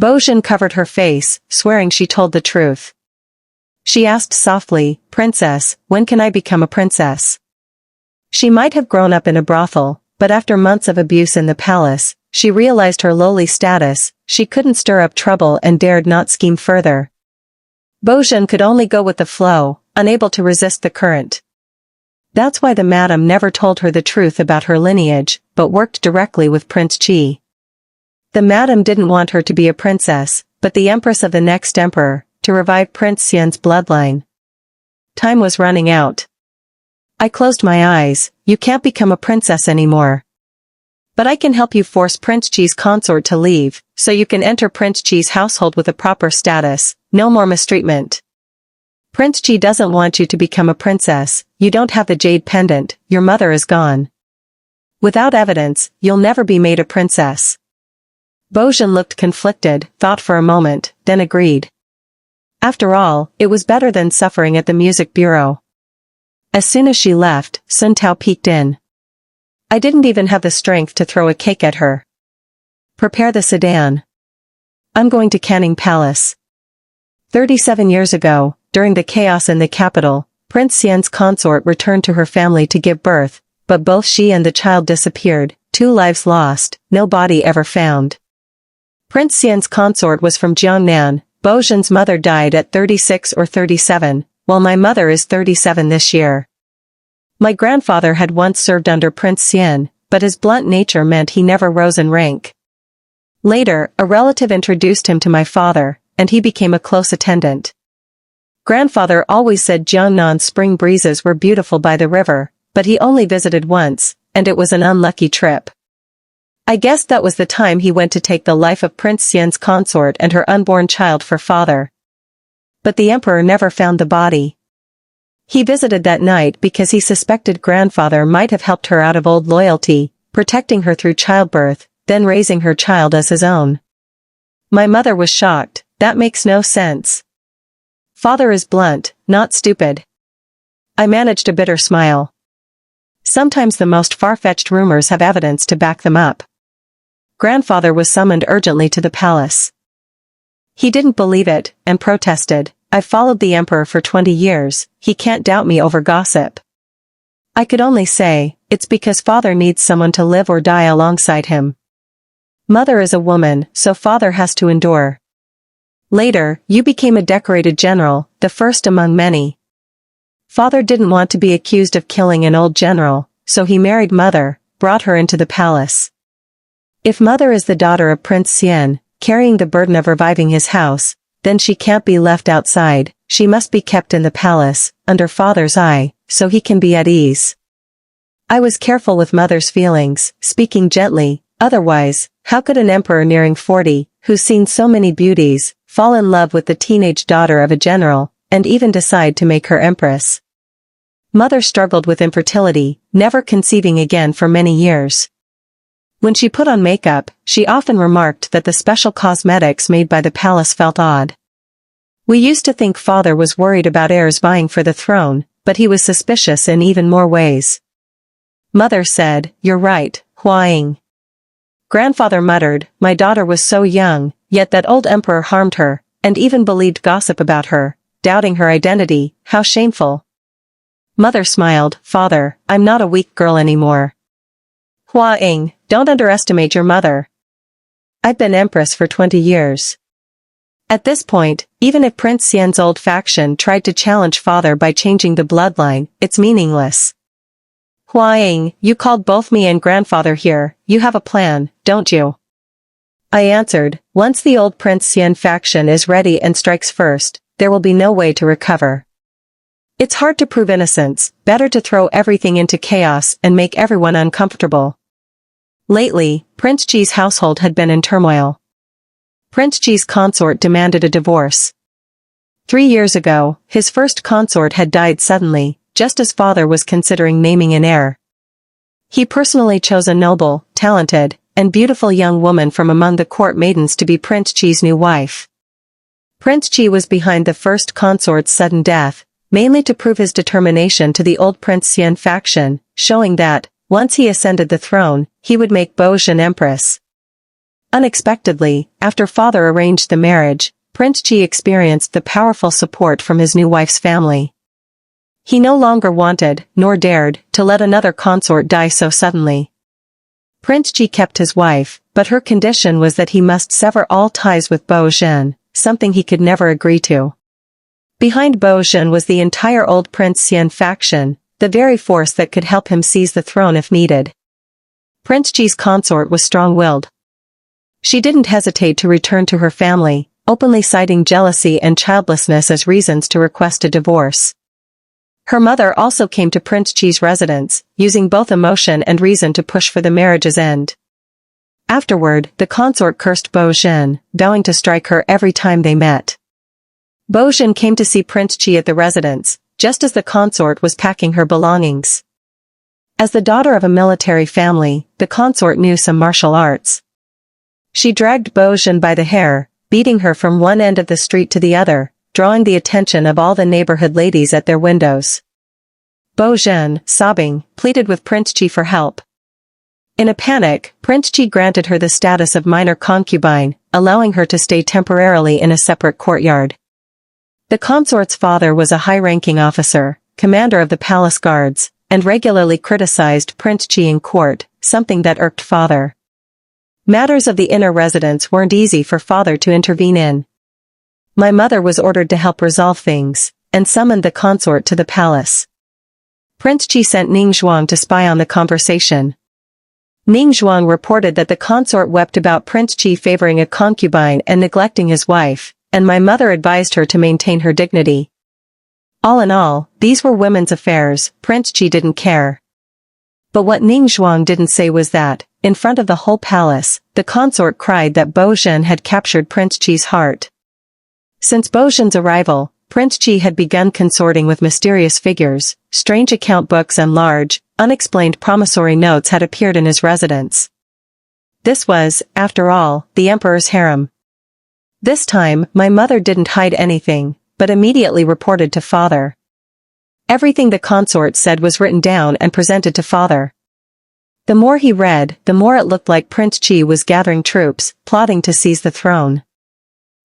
Bojan covered her face, swearing she told the truth. She asked softly, Princess, when can I become a princess? She might have grown up in a brothel, but after months of abuse in the palace, she realized her lowly status. She couldn't stir up trouble and dared not scheme further. Bojan could only go with the flow, unable to resist the current. That's why the madam never told her the truth about her lineage, but worked directly with Prince Chi. The madam didn't want her to be a princess, but the empress of the next emperor, to revive Prince Xian's bloodline. Time was running out. I closed my eyes. You can't become a princess anymore. But I can help you force Prince Chi's consort to leave, so you can enter Prince Chi's household with a proper status, no more mistreatment. Prince Chi doesn't want you to become a princess. You don't have the jade pendant, your mother is gone. Without evidence, you'll never be made a princess. Bojan looked conflicted, thought for a moment, then agreed. After all, it was better than suffering at the music bureau. As soon as she left, Sun Tao peeked in. I didn't even have the strength to throw a cake at her. Prepare the sedan. I'm going to Canning Palace. 37 years ago, during the chaos in the capital, Prince Xian's consort returned to her family to give birth, but both she and the child disappeared, 2 lives lost, no body ever found. Prince Xian's consort was from Jiangnan. Bojan's mother died at 36 or 37, while my mother is 37 this year. My grandfather had once served under Prince Xian, but his blunt nature meant he never rose in rank. Later, a relative introduced him to my father, and he became a close attendant. Grandfather always said Jiangnan's spring breezes were beautiful by the river, but he only visited once, and it was an unlucky trip. I guess that was the time he went to take the life of Prince Xian's consort and her unborn child for father. But the emperor never found the body. He visited that night because he suspected grandfather might have helped her out of old loyalty, protecting her through childbirth, then raising her child as his own. My mother was shocked. That makes no sense. Father is blunt, not stupid. I managed a bitter smile. Sometimes the most far-fetched rumors have evidence to back them up. Grandfather was summoned urgently to the palace. He didn't believe it, and protested. I've followed the emperor for 20 years, he can't doubt me over gossip. I could only say, it's because father needs someone to live or die alongside him. Mother is a woman, so father has to endure. Later, you became a decorated general, the first among many. Father didn't want to be accused of killing an old general, so he married mother, brought her into the palace. If mother is the daughter of Prince Xian, carrying the burden of reviving his house, then she can't be left outside, she must be kept in the palace, under father's eye, so he can be at ease. I was careful with mother's feelings, speaking gently, otherwise, how could an emperor nearing 40, who's seen so many beauties, fall in love with the teenage daughter of a general, and even decide to make her empress? Mother struggled with infertility, never conceiving again for many years. When she put on makeup, she often remarked that the special cosmetics made by the palace felt odd. We used to think father was worried about heirs vying for the throne, but he was suspicious in even more ways. Mother said, "You're right, Huaing." Grandfather muttered, "My daughter was so young, yet that old emperor harmed her, and even believed gossip about her, doubting her identity, how shameful." Mother smiled, "Father, I'm not a weak girl anymore." Huaing, don't underestimate your mother. I've been empress for 20 years. At this point, even if Prince Xian's old faction tried to challenge father by changing the bloodline, it's meaningless. Huaing, you called both me and grandfather here, you have a plan, don't you? I answered, once the old Prince Xian faction is ready and strikes first, there will be no way to recover. It's hard to prove innocence, better to throw everything into chaos and make everyone uncomfortable. Lately, Prince Ji's household had been in turmoil. Prince Ji's consort demanded a divorce. 3 years ago, his first consort had died suddenly, just as father was considering naming an heir. He personally chose a noble, talented, and beautiful young woman from among the court maidens to be Prince Ji's new wife. Prince Ji was behind the first consort's sudden death, mainly to prove his determination to the old Prince Xian faction, showing that, once he ascended the throne, he would make Bo Zhen empress. Unexpectedly, after father arranged the marriage, Prince Ji experienced the powerful support from his new wife's family. He no longer wanted, nor dared, to let another consort die so suddenly. Prince Ji kept his wife, but her condition was that he must sever all ties with Bo Zhen, something he could never agree to. Behind Bo Zhen was the entire old Prince Xian faction, the very force that could help him seize the throne if needed. Prince Ji's consort was strong-willed. She didn't hesitate to return to her family, openly citing jealousy and childlessness as reasons to request a divorce. Her mother also came to Prince Ji's residence, using both emotion and reason to push for the marriage's end. Afterward, the consort cursed Bo Zhen, vowing to strike her every time they met. Bo Zhen came to see Prince Ji at the residence, just as the consort was packing her belongings. As the daughter of a military family, the consort knew some martial arts. She dragged Bo Zhen by the hair, beating her from one end of the street to the other, drawing the attention of all the neighborhood ladies at their windows. Bo Zhen, sobbing, pleaded with Prince Ji for help. In a panic, Prince Ji granted her the status of minor concubine, allowing her to stay temporarily in a separate courtyard. The consort's father was a high-ranking officer, commander of the palace guards, and regularly criticized Prince Ji in court, something that irked father. Matters of the inner residence weren't easy for father to intervene in. My mother was ordered to help resolve things, and summoned the consort to the palace. Prince Ji sent Ning Zhuang to spy on the conversation. Ning Zhuang reported that the consort wept about Prince Ji favoring a concubine and neglecting his wife, and my mother advised her to maintain her dignity. All in all, these were women's affairs, Prince Ji didn't care. But what Ning Zhuang didn't say was that, in front of the whole palace, the consort cried that Bo Zhen had captured Prince Ji's heart. Since Bo Zhen's arrival, Prince Ji had begun consorting with mysterious figures, strange account books and large, unexplained promissory notes had appeared in his residence. This was, after all, the emperor's harem. This time, my mother didn't hide anything, but immediately reported to father. Everything the consort said was written down and presented to father. The more he read, the more it looked like Prince Ji was gathering troops, plotting to seize the throne.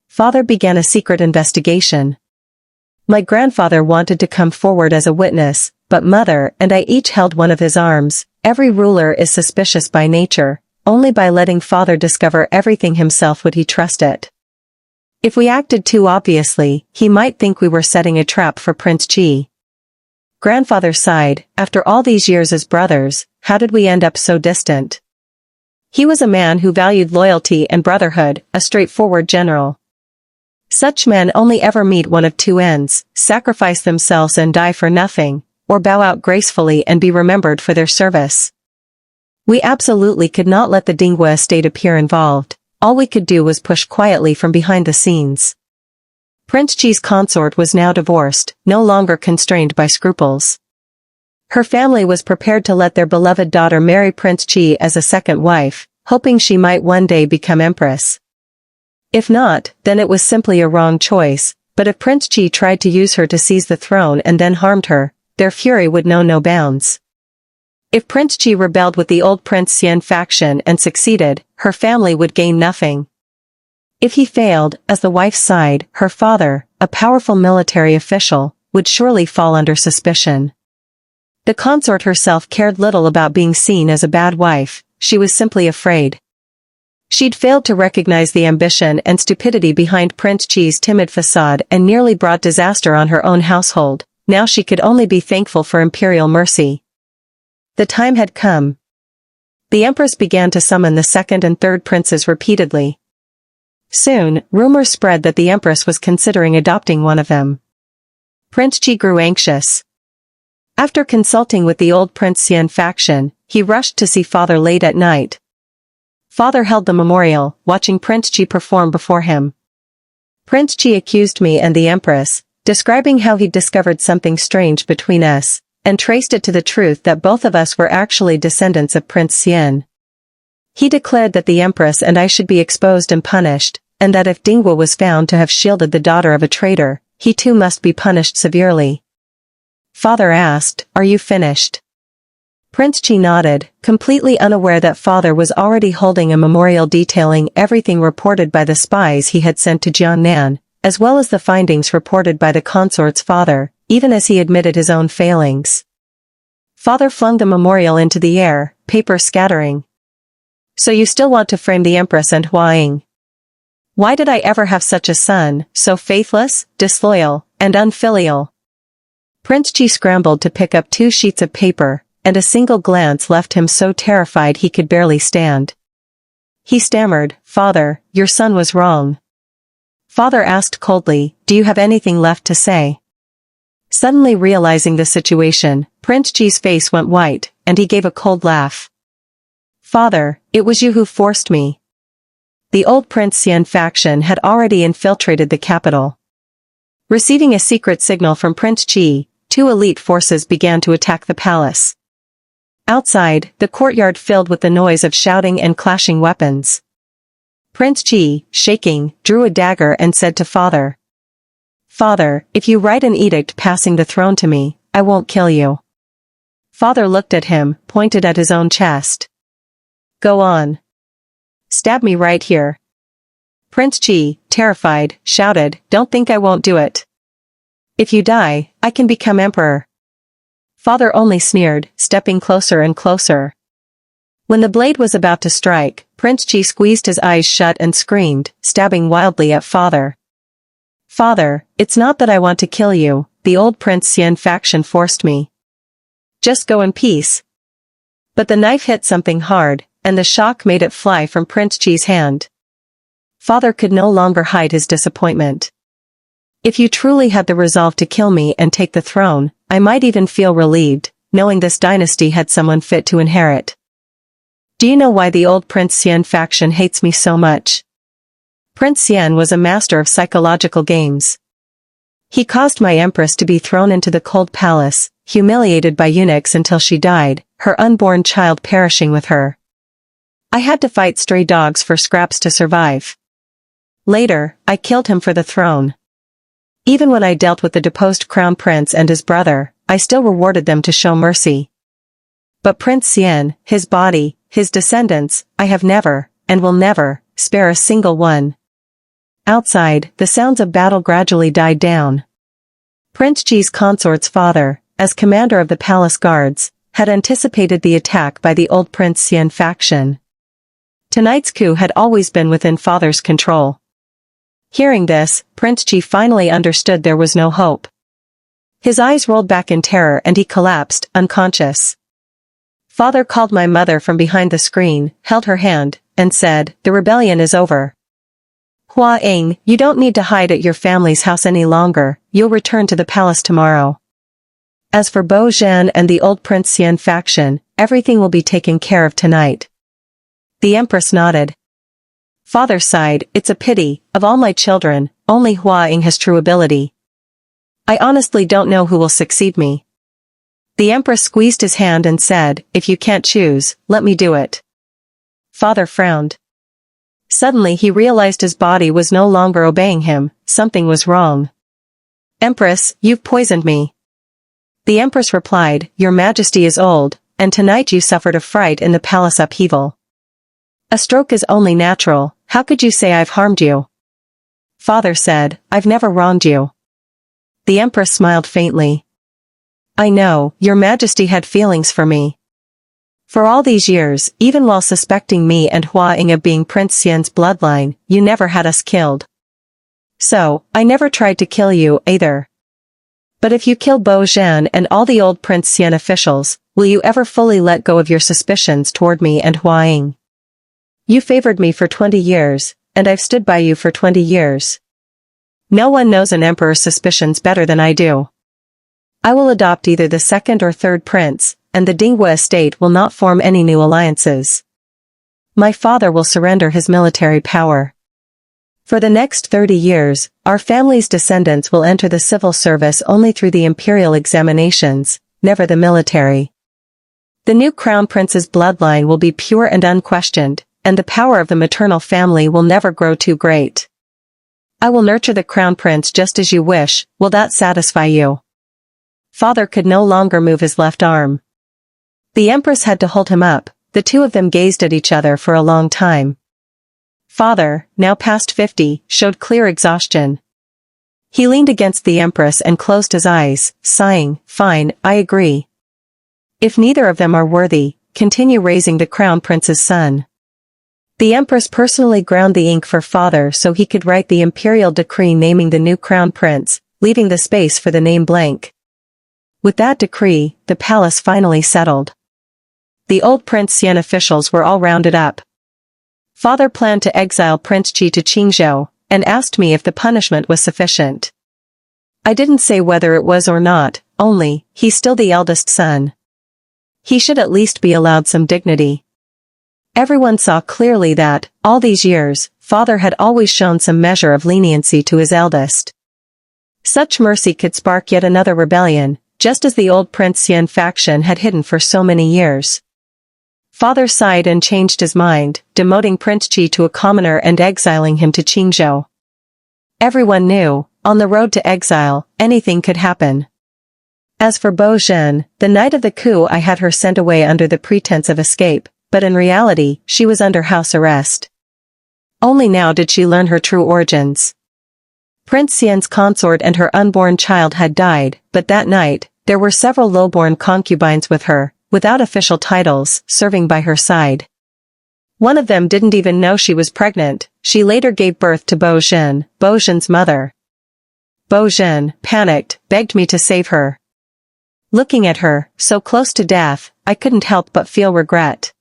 Father began a secret investigation. My grandfather wanted to come forward as a witness, but mother and I each held one of his arms. Every ruler is suspicious by nature, only by letting father discover everything himself would he trust it. If we acted too obviously, he might think we were setting a trap for Prince Ji. Grandfather sighed, after all these years as brothers, how did we end up so distant? He was a man who valued loyalty and brotherhood, a straightforward general. Such men only ever meet one of two ends: sacrifice themselves and die for nothing, or bow out gracefully and be remembered for their service. We absolutely could not let the Dingwa estate appear involved. All we could do was push quietly from behind the scenes. Prince Chi's consort was now divorced, no longer constrained by scruples. Her family was prepared to let their beloved daughter marry Prince Chi as a second wife, hoping she might one day become empress. If not, then it was simply a wrong choice, but if Prince Chi tried to use her to seize the throne and then harmed her, their fury would know no bounds. If Prince Chi rebelled with the old Prince Xian faction and succeeded, her family would gain nothing. If he failed, as the wife's side, her father, a powerful military official, would surely fall under suspicion. The consort herself cared little about being seen as a bad wife, she was simply afraid. She'd failed to recognize the ambition and stupidity behind Prince Chi's timid facade and nearly brought disaster on her own household. Now she could only be thankful for imperial mercy. The time had come. The empress began to summon the second and third princes repeatedly. Soon, rumors spread that the empress was considering adopting one of them. Prince Chi grew anxious. After consulting with the old Prince Xian faction, he rushed to see father late at night. Father held the memorial, watching Prince Chi perform before him. Prince Chi accused me and the empress, describing how he'd discovered something strange between us, and traced it to the truth that both of us were actually descendants of Prince Xian. He declared that the empress and I should be exposed and punished, and that if Dingwa was found to have shielded the daughter of a traitor, he too must be punished severely. Father asked, "Are you finished?" Prince Chi nodded, completely unaware that father was already holding a memorial detailing everything reported by the spies he had sent to Jiangnan, as well as the findings reported by the consort's father, even as he admitted his own failings. Father flung the memorial into the air, paper scattering. "So you still want to frame the empress and Huaying? Why did I ever have such a son, so faithless, disloyal, and unfilial?" Prince Chi scrambled to pick up 2 sheets of paper, and a single glance left him so terrified he could barely stand. He stammered, "Father, your son was wrong." Father asked coldly, "Do you have anything left to say?" Suddenly realizing the situation, Prince Chi's face went white, and he gave a cold laugh. "Father, it was you who forced me." The old Prince Xian faction had already infiltrated the capital. Receiving a secret signal from Prince Chi, 2 elite forces began to attack the palace. Outside, the courtyard filled with the noise of shouting and clashing weapons. Prince Chi, shaking, drew a dagger and said to father, "Father, if you write an edict passing the throne to me, I won't kill you." Father looked at him, pointed at his own chest. "Go on. Stab me right here." Prince Chi, terrified, shouted, "Don't think I won't do it. If you die, I can become emperor." Father only sneered, stepping closer and closer. When the blade was about to strike, Prince Chi squeezed his eyes shut and screamed, stabbing wildly at father. "Father, it's not that I want to kill you, the old Prince Xian faction forced me. Just go in peace." But the knife hit something hard, and the shock made it fly from Prince Chi's hand. Father could no longer hide his disappointment. "If you truly had the resolve to kill me and take the throne, I might even feel relieved, knowing this dynasty had someone fit to inherit. Do you know why the old Prince Xian faction hates me so much?" Prince Xian was a master of psychological games. He caused my empress to be thrown into the cold palace, humiliated by eunuchs until she died, her unborn child perishing with her. I had to fight stray dogs for scraps to survive. Later, I killed him for the throne. Even when I dealt with the deposed crown prince and his brother, I still rewarded them to show mercy. But Prince Xian, his body, his descendants, I have never, and will never, spare a single one. Outside, the sounds of battle gradually died down. Prince Chi's consort's father, as commander of the palace guards, had anticipated the attack by the old Prince Xian faction. Tonight's coup had always been within father's control. Hearing this, Prince Chi finally understood there was no hope. His eyes rolled back in terror and he collapsed, unconscious. Father called my mother from behind the screen, held her hand, and said, "The rebellion is over. Hua Ying, you don't need to hide at your family's house any longer, you'll return to the palace tomorrow. As for Bo Zhan and the old Prince Xian faction, everything will be taken care of tonight." The Empress nodded. Father sighed, "It's a pity, of all my children, only Hua Ying has true ability. I honestly don't know who will succeed me." The Empress squeezed his hand and said, "If you can't choose, let me do it." Father frowned. Suddenly he realized his body was no longer obeying him, something was wrong. "Empress, you've poisoned me." The Empress replied, "Your Majesty is old, and tonight you suffered a fright in the palace upheaval. A stroke is only natural, how could you say I've harmed you?" Father said, "I've never wronged you." The Empress smiled faintly. "I know, Your Majesty had feelings for me. For all these years, even while suspecting me and Hua Ying of being Prince Xian's bloodline, you never had us killed. So, I never tried to kill you, either. But if you kill Bo Zhan and all the old Prince Xian officials, will you ever fully let go of your suspicions toward me and Hua Ying? You favored me for 20 years, and I've stood by you for 20 years. No one knows an emperor's suspicions better than I do. I will adopt either the second or third prince, and the Dinghua estate will not form any new alliances. My father will surrender his military power. For the next 30 years, our family's descendants will enter the civil service only through the imperial examinations, never the military. The new crown prince's bloodline will be pure and unquestioned, and the power of the maternal family will never grow too great. I will nurture the crown prince just as you wish, will that satisfy you?" Father could no longer move his left arm. The Empress had to hold him up, the two of them gazed at each other for a long time. Father, now past 50, showed clear exhaustion. He leaned against the Empress and closed his eyes, sighing, "Fine, I agree. If neither of them are worthy, continue raising the crown prince's son." The Empress personally ground the ink for Father so he could write the imperial decree naming the new crown prince, leaving the space for the name blank. With that decree, the palace finally settled. The old Prince Xian officials were all rounded up. Father planned to exile Prince Qi to Qingzhou, and asked me if the punishment was sufficient. I didn't say whether it was or not, only, he's still the eldest son. He should at least be allowed some dignity. Everyone saw clearly that, all these years, Father had always shown some measure of leniency to his eldest. Such mercy could spark yet another rebellion, just as the old Prince Xian faction had hidden for so many years. Father sighed and changed his mind, demoting Prince Qi to a commoner and exiling him to Qingzhou. Everyone knew, on the road to exile, anything could happen. As for Bo Zhan, the night of the coup I had her sent away under the pretense of escape, but in reality, she was under house arrest. Only now did she learn her true origins. Prince Xian's consort and her unborn child had died, but that night, there were several lowborn concubines with her, without official titles, serving by her side. One of them didn't even know she was pregnant. She later gave birth to Bo Zhan, Bo Zhan's mother. Bo Zhan, panicked, begged me to save her. Looking at her, so close to death, I couldn't help but feel regret.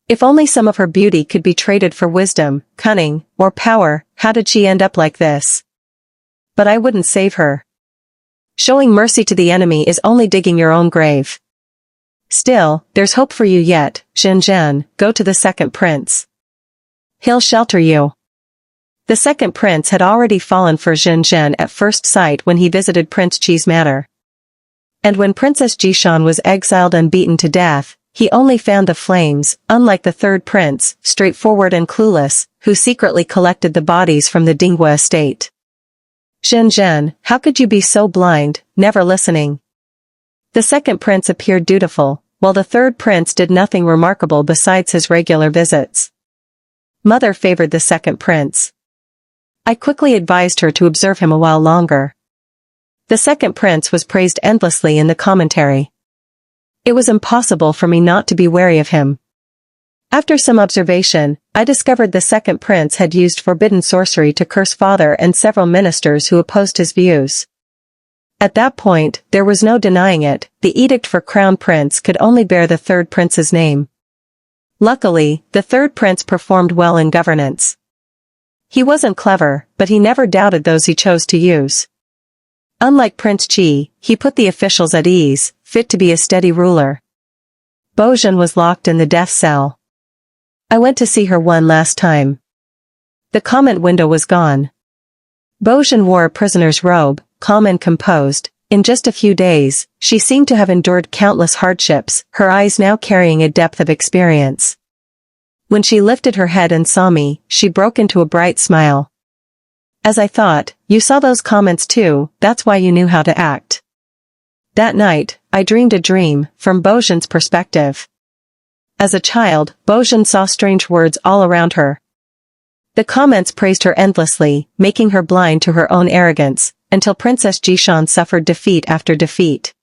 If only some of her beauty could be traded for wisdom, cunning, or power, how did she end up like this? But I wouldn't save her. Showing mercy to the enemy is only digging your own grave. Still, there's hope for you yet, Zhen, go to the second prince. He'll shelter you. The second prince had already fallen for Zhen at first sight when he visited Prince Qi's manor. And when Princess Jishan was exiled and beaten to death, he only fanned the flames, unlike the third prince, straightforward and clueless, who secretly collected the bodies from the Dinghua estate. Zhen, how could you be so blind, never listening? The second prince appeared dutiful, while the third prince did nothing remarkable besides his regular visits. Mother favored the second prince. I quickly advised her to observe him a while longer. The second prince was praised endlessly in the commentary. It was impossible for me not to be wary of him. After some observation, I discovered the second prince had used forbidden sorcery to curse Father and several ministers who opposed his views. At that point, there was no denying it, the edict for crown prince could only bear the third prince's name. Luckily, the third prince performed well in governance. He wasn't clever, but he never doubted those he chose to use. Unlike Prince Chi, he put the officials at ease, fit to be a steady ruler. Bojun was locked in the death cell. I went to see her one last time. The comment window was gone. Bojun wore a prisoner's robe, calm and composed. In just a few days, she seemed to have endured countless hardships, her eyes now carrying a depth of experience. When she lifted her head and saw me, she broke into a bright smile. As I thought, you saw those comments too, that's why you knew how to act. That night, I dreamed a dream, from Bojun's perspective. As a child, Bojun saw strange words all around her. The comments praised her endlessly, making her blind to her own arrogance, until Princess Jishan suffered defeat after defeat.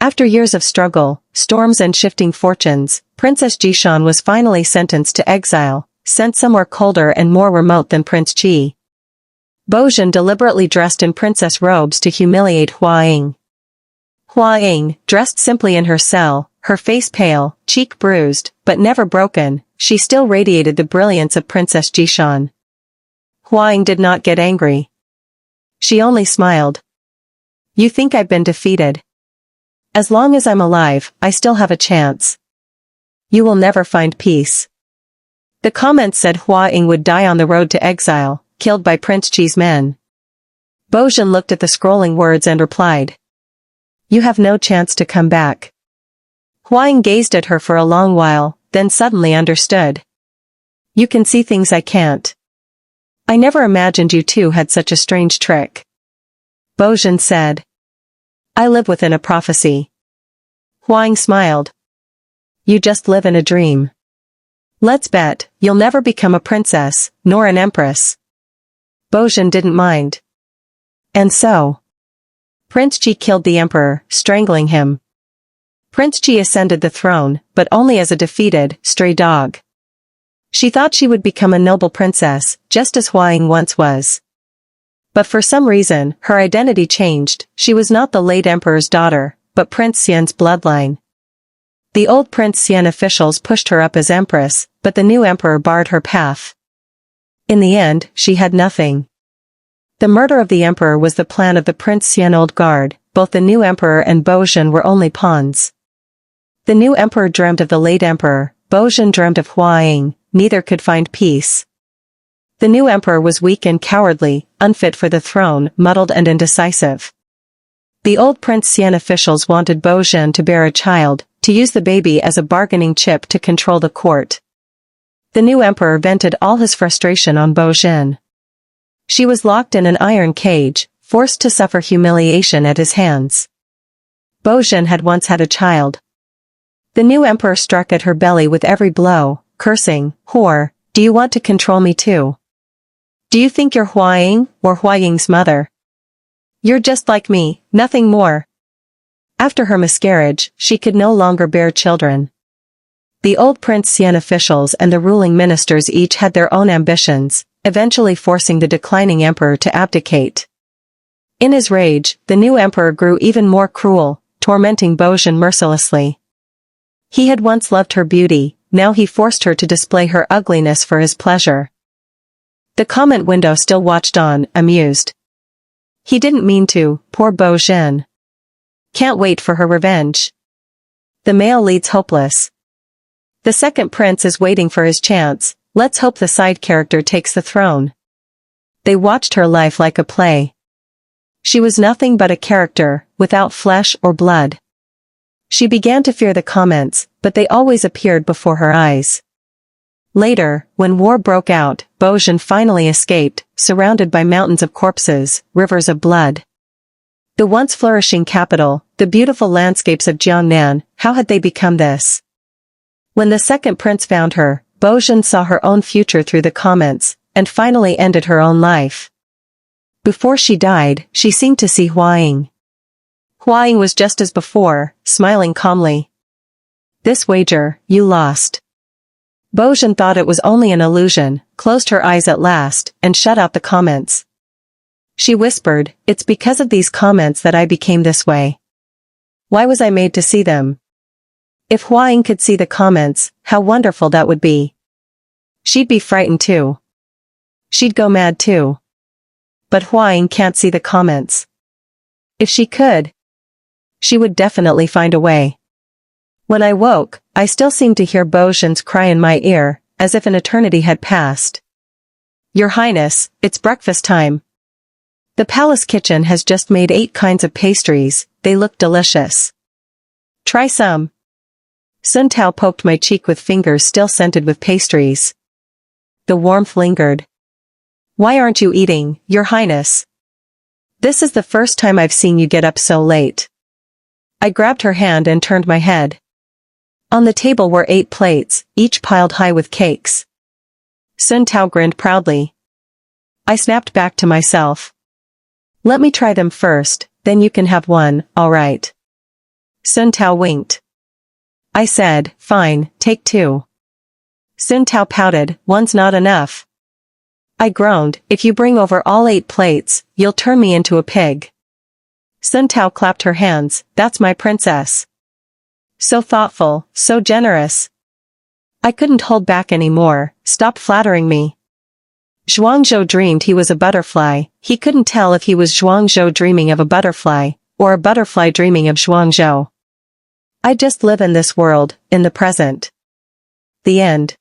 After years of struggle, storms and shifting fortunes, Princess Jishan was finally sentenced to exile, sent somewhere colder and more remote than Prince Chi. Bojun deliberately dressed in princess robes to humiliate Hua Ying. Hua Ying, dressed simply in her cell, her face pale, cheek bruised, but never broken, she still radiated the brilliance of Princess Jishan. Hua Ying did not get angry. She only smiled. You think I've been defeated? As long as I'm alive, I still have a chance. You will never find peace. The comments said Hua Ying would die on the road to exile, killed by Prince Chi's men. Bojun looked at the scrolling words and replied. You have no chance to come back. Hua Ying gazed at her for a long while, then suddenly understood. You can see things I can't. I never imagined you two had such a strange trick. Bojun said. I live within a prophecy. Hua Ying smiled. You just live in a dream. Let's bet, you'll never become a princess, nor an empress. Bojun didn't mind. And so? Prince Chi killed the emperor, strangling him. Prince Chi ascended the throne, but only as a defeated, stray dog. She thought she would become a noble princess, just as Hua Ying once was. But for some reason, her identity changed, she was not the late emperor's daughter, but Prince Xian's bloodline. The old Prince Xian officials pushed her up as empress, but the new emperor barred her path. In the end, she had nothing. The murder of the emperor was the plan of the Prince Xian old guard, both the new emperor and Bojun were only pawns. The new emperor dreamt of the late emperor, Bojun dreamt of Hua Ying, neither could find peace. The new emperor was weak and cowardly, unfit for the throne, muddled and indecisive. The old Prince Xian officials wanted Bojun to bear a child, to use the baby as a bargaining chip to control the court. The new emperor vented all his frustration on Bojun. She was locked in an iron cage, forced to suffer humiliation at his hands. Bojun had once had a child. The new emperor struck at her belly with every blow, cursing, Whore, do you want to control me too? Do you think you're Hua Ying, or Hua Ying's mother? You're just like me, nothing more. After her miscarriage, she could no longer bear children. The old Prince Xian officials and the ruling ministers each had their own ambitions, eventually forcing the declining emperor to abdicate. In his rage, the new emperor grew even more cruel, tormenting Bojun mercilessly. He had once loved her beauty, now he forced her to display her ugliness for his pleasure. The comment window still watched on, amused. He didn't mean to, poor Bojun. Can't wait for her revenge. The male lead's hopeless. The second prince is waiting for his chance, let's hope the side character takes the throne. They watched her life like a play. She was nothing but a character, without flesh or blood. She began to fear the comments, but they always appeared before her eyes. Later, when war broke out, Bojun finally escaped, surrounded by mountains of corpses, rivers of blood. The once flourishing capital, the beautiful landscapes of Jiangnan, how had they become this? When the second prince found her, Bojun saw her own future through the comments, and finally ended her own life. Before she died, she seemed to see Hua Ying. Hua Ying was just as before, smiling calmly. This wager, you lost. Bojun thought it was only an illusion, closed her eyes at last, and shut out the comments. She whispered, "It's because of these comments that I became this way. Why was I made to see them? If Huaying could see the comments, how wonderful that would be. She'd be frightened too. She'd go mad too. But Huaying can't see the comments. If she could, she would definitely find a way." When I woke, I still seemed to hear Bozhen's cry in my ear, as if an eternity had passed. "Your Highness, it's breakfast time. The palace kitchen has just made 8 kinds of pastries, they look delicious. Try some." Sun Tao poked my cheek with fingers still scented with pastries. The warmth lingered. "Why aren't you eating, Your Highness? This is the first time I've seen you get up so late." I grabbed her hand and turned my head. On the table were 8 plates, each piled high with cakes. Sun Tao grinned proudly. I snapped back to myself. "Let me try them first, then you can have one, alright." Sun Tao winked. I said, "Fine, take 2. Sun Tao pouted, "One's not enough." I groaned, "If you bring over all 8 plates, you'll turn me into a pig." Sun Tao clapped her hands, "That's my princess. So thoughtful, so generous." I couldn't hold back anymore. "Stop flattering me." Zhuangzhou dreamed he was a butterfly. He couldn't tell if he was Zhuangzhou dreaming of a butterfly, or a butterfly dreaming of Zhuangzhou. I just live in this world, in the present. The end.